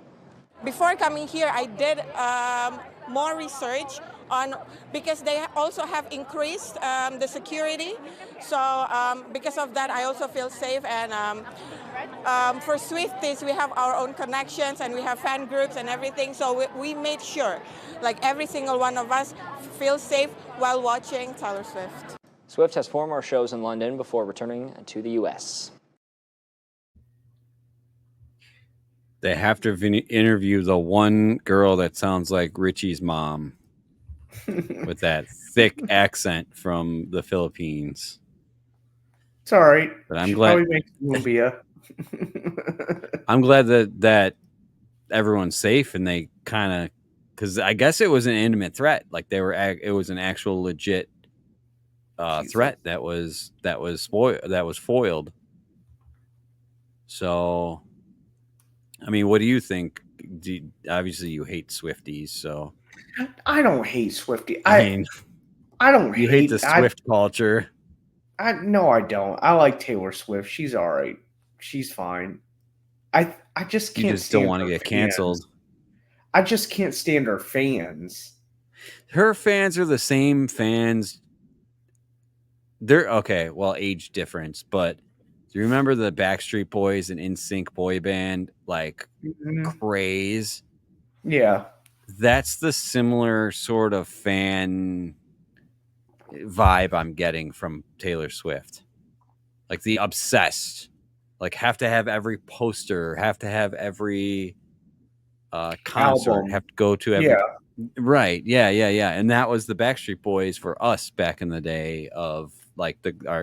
Before coming here, I did more research on, because they also have increased the security. So because of that, I also feel safe. And for Swifties, we have our own connections and we have fan groups and everything. So we made sure, like every single one of us, feel safe while watching Taylor Swift. Swift has 4 more shows in London before returning to the U.S. They have to interview the one girl that sounds like Richie's mom with that thick accent from the Philippines. It's all right. But I'm She glad. probably makes lumpia. I'm glad that everyone's safe and they kind of, because I guess it was an intimate threat. Like it was an actual legit threat that was foiled. So, I mean, what do you think? Obviously, you hate Swifties, so I don't hate Swifties. I don't you hate the Swift culture. No, I don't. I like Taylor Swift. She's all right. She's fine. I just can't. You just don't want to get canceled. I just can't stand her fans. Her fans are the same fans. They're okay. Well, age difference, but do you remember the Backstreet Boys and NSYNC boy band craze? Yeah, that's the similar sort of fan vibe I'm getting from Taylor Swift. Like the obsessed, like have to have every poster, have to have every concert, album. have to go to every. Right. Yeah. And that was the Backstreet Boys for us back in the day of like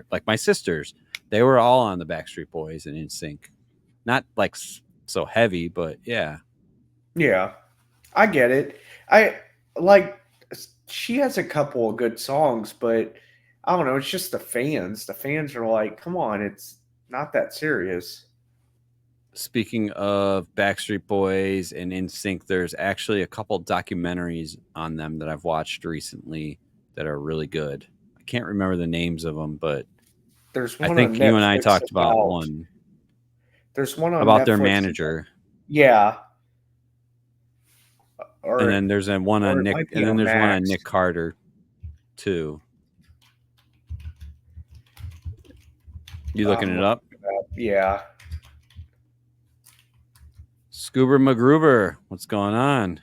like my sisters. They were all on the Backstreet Boys and NSYNC. Not like so heavy, but yeah. Yeah, I get it. She has a couple of good songs, but I don't know. It's just the fans. The fans are like, come on, it's not that serious. Speaking of Backstreet Boys and NSYNC, there's actually a couple documentaries on them that I've watched recently that are really good. I can't remember the names of them, but there's one I think on you and I Netflix talked about one. There's one on about Netflix their manager. Yeah. And then there's one on Nick, and then there's one on Nick Carter, too. You looking it up? Yeah. Scuba MacGruber, what's going on?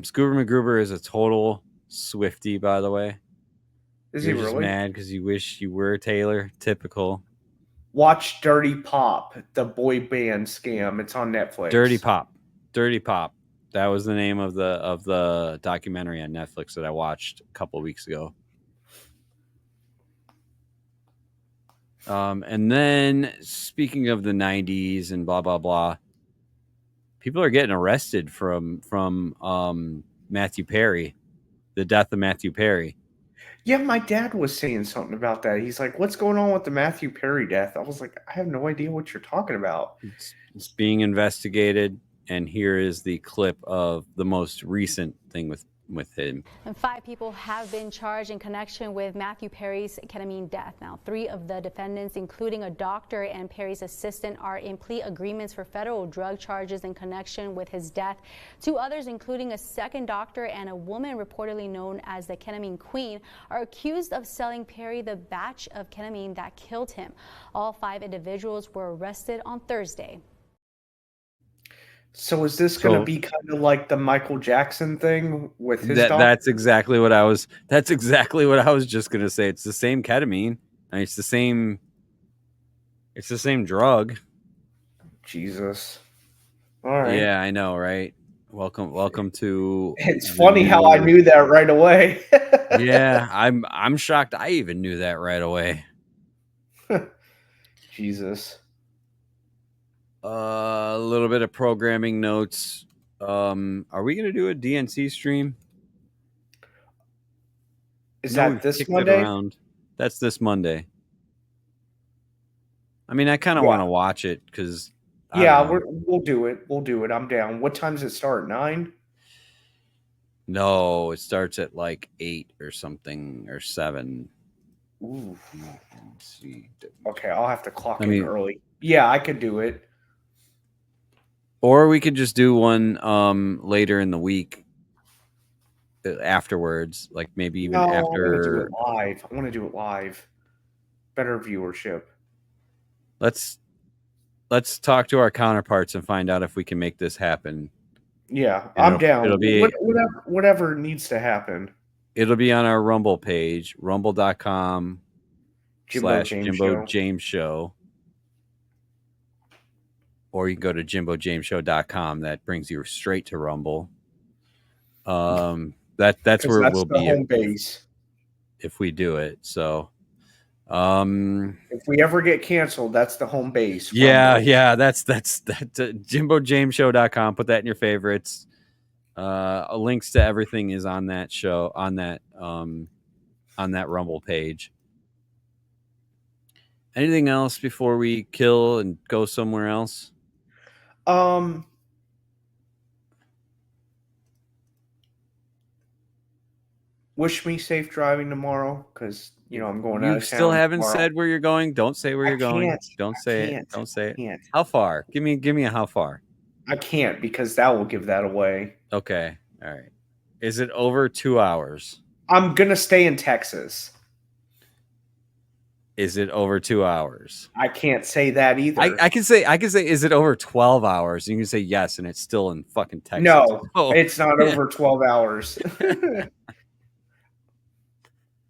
Scuba MacGruber is a total Swiftie, by the way. Is You're he just really? mad because you wish you were Taylor. Typical. Watch Dirty Pop, the boy band scam. It's on Netflix. Dirty Pop. Dirty Pop. That was the name of the documentary on Netflix that I watched a couple weeks ago. And then speaking of the 90s and blah blah blah, people are getting arrested from Matthew Perry, the death of Matthew Perry. Yeah, my dad was saying something about that. He's like, "What's going on with the Matthew Perry death?" I was like, "I have no idea what you're talking about." It's being investigated, and here is the clip of the most recent thing with him. And 5 people have been charged in connection with Matthew Perry's ketamine death. Now, 3 of the defendants, including a doctor and Perry's assistant, are in plea agreements for federal drug charges in connection with his death. 2 others, including a second doctor and a woman reportedly known as the ketamine queen, are accused of selling Perry the batch of ketamine that killed him. All 5 individuals were arrested on Thursday. So is this going to be kind of like the Michael Jackson thing with his doctor? That's exactly what I was just going to say. It's the same ketamine. I mean, it's the same drug. Jesus. All right. Yeah, I know, right? Welcome to It's funny how I knew that right away. Yeah, I'm shocked I even knew that right away. Jesus. A little bit of programming notes. Are we going to do a DNC stream? Is that this Monday? That's this Monday. I mean, I kind of want to watch it because. Yeah, we'll do it. We'll do it. I'm down. What time does it start? 9? No, it starts at like 8 or something or 7. Ooh. Let's see. Okay, I'll have to clock in early. Yeah, I could do it. Or we could just do one later in the week afterwards, like maybe even after. I want to do it live. I want to do it live. Better viewership. Let's talk to our counterparts and find out if we can make this happen. Yeah, I'm down. It'll be whatever needs to happen. It'll be on our Rumble page, rumble.com/Jimbo James Show. Or you can go to jimbojamesshow.com. That brings you straight to Rumble. That's where we'll be home base if we do it. So, if we ever get canceled, that's the home base. Yeah, Rumble. Yeah. That's jimbojamesshow.com. Put that in your favorites. Links to everything is on that show on that Rumble page. Anything else before we kill and go somewhere else? Wish me safe driving tomorrow because I'm going out of town. You still haven't tomorrow. said where you're going. Don't say where you're going. Don't say it. Don't say it. How far? Give me a how far. I can't because that will give that away. Okay. All right. Is it over 2 hours? I'm gonna stay in Texas. Is it over 2 hours? I can't say that either. I can say, is it over 12 hours? You can say yes, and it's still in fucking Texas. No, it's not over 12 hours.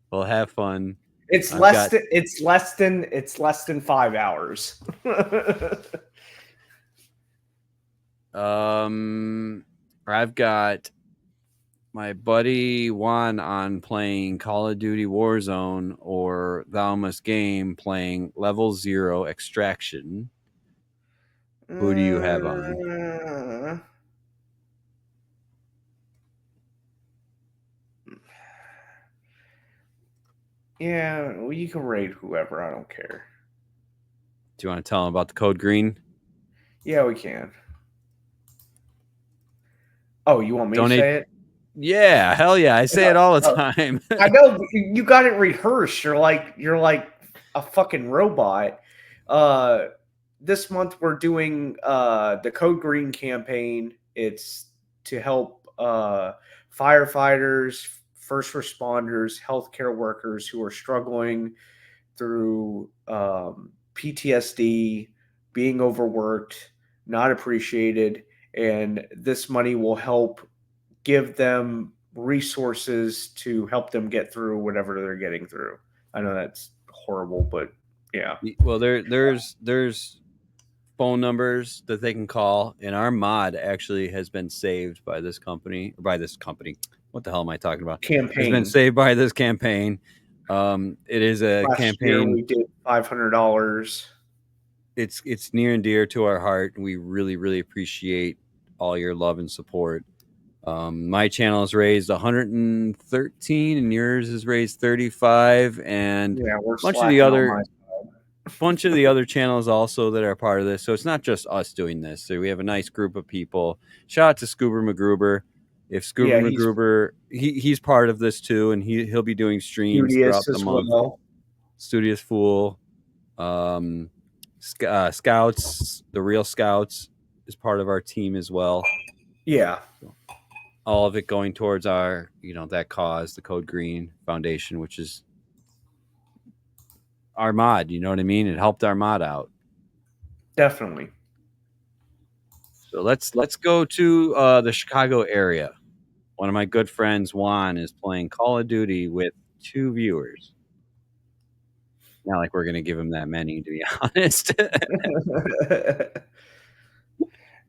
Well, have fun. It's less than 5 hours. I've got my buddy Juan on playing Call of Duty Warzone or the Almost Game playing Level 0 Extraction. Who do you have on? Yeah, well, you can raid whoever. I don't care. Do you want to tell them about the code green? Yeah, we can. Oh, you want me to say it? Yeah, hell yeah. I say it all the time. I know you got it rehearsed. You're like a fucking robot. This month we're doing the Code Green campaign. It's to help firefighters, first responders, healthcare workers who are struggling through PTSD, being overworked, not appreciated, and this money will help give them resources to help them get through whatever they're getting through. I know that's horrible, but yeah. Well, there's phone numbers that they can call, and our mod actually has been saved by this company. What the hell am I talking about? Campaign. Has been saved by this campaign. It is a Last campaign. year we did $500. It's near and dear to our heart. We really, really appreciate all your love and support. My channel has raised 113 and yours has raised 35, and Yeah, we're a bunch of slacking the on other my bunch of the other channels also that are part of this. So it's not just us doing this. So we have a nice group of people. Shout out to Scoober McGruber. If Scoober Yeah, McGruber, he's part of this too, and he'll be doing streams throughout Studious the as month. well. Studious Fool, Scouts, the Real Scouts is part of our team as well. Yeah. All of it going towards our, that cause, the Code Green Foundation, which is our mod. You know what I mean? It helped our mod out. Definitely. So let's go to the Chicago area. One of my good friends, Juan, is playing Call of Duty with 2 viewers. Not like we're going to give him that many, to be honest.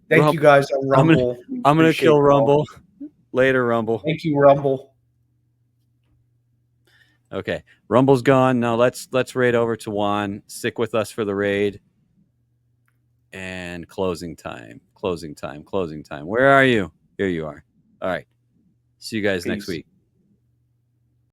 Thank you guys on Rumble. I'm going to kill Rumble. Later, Rumble. Thank you, Rumble. Okay. Rumble's gone. Now let's raid over to Juan. Stick with us for the raid. And closing time. Where are you? Here you are. All right. See you guys next week.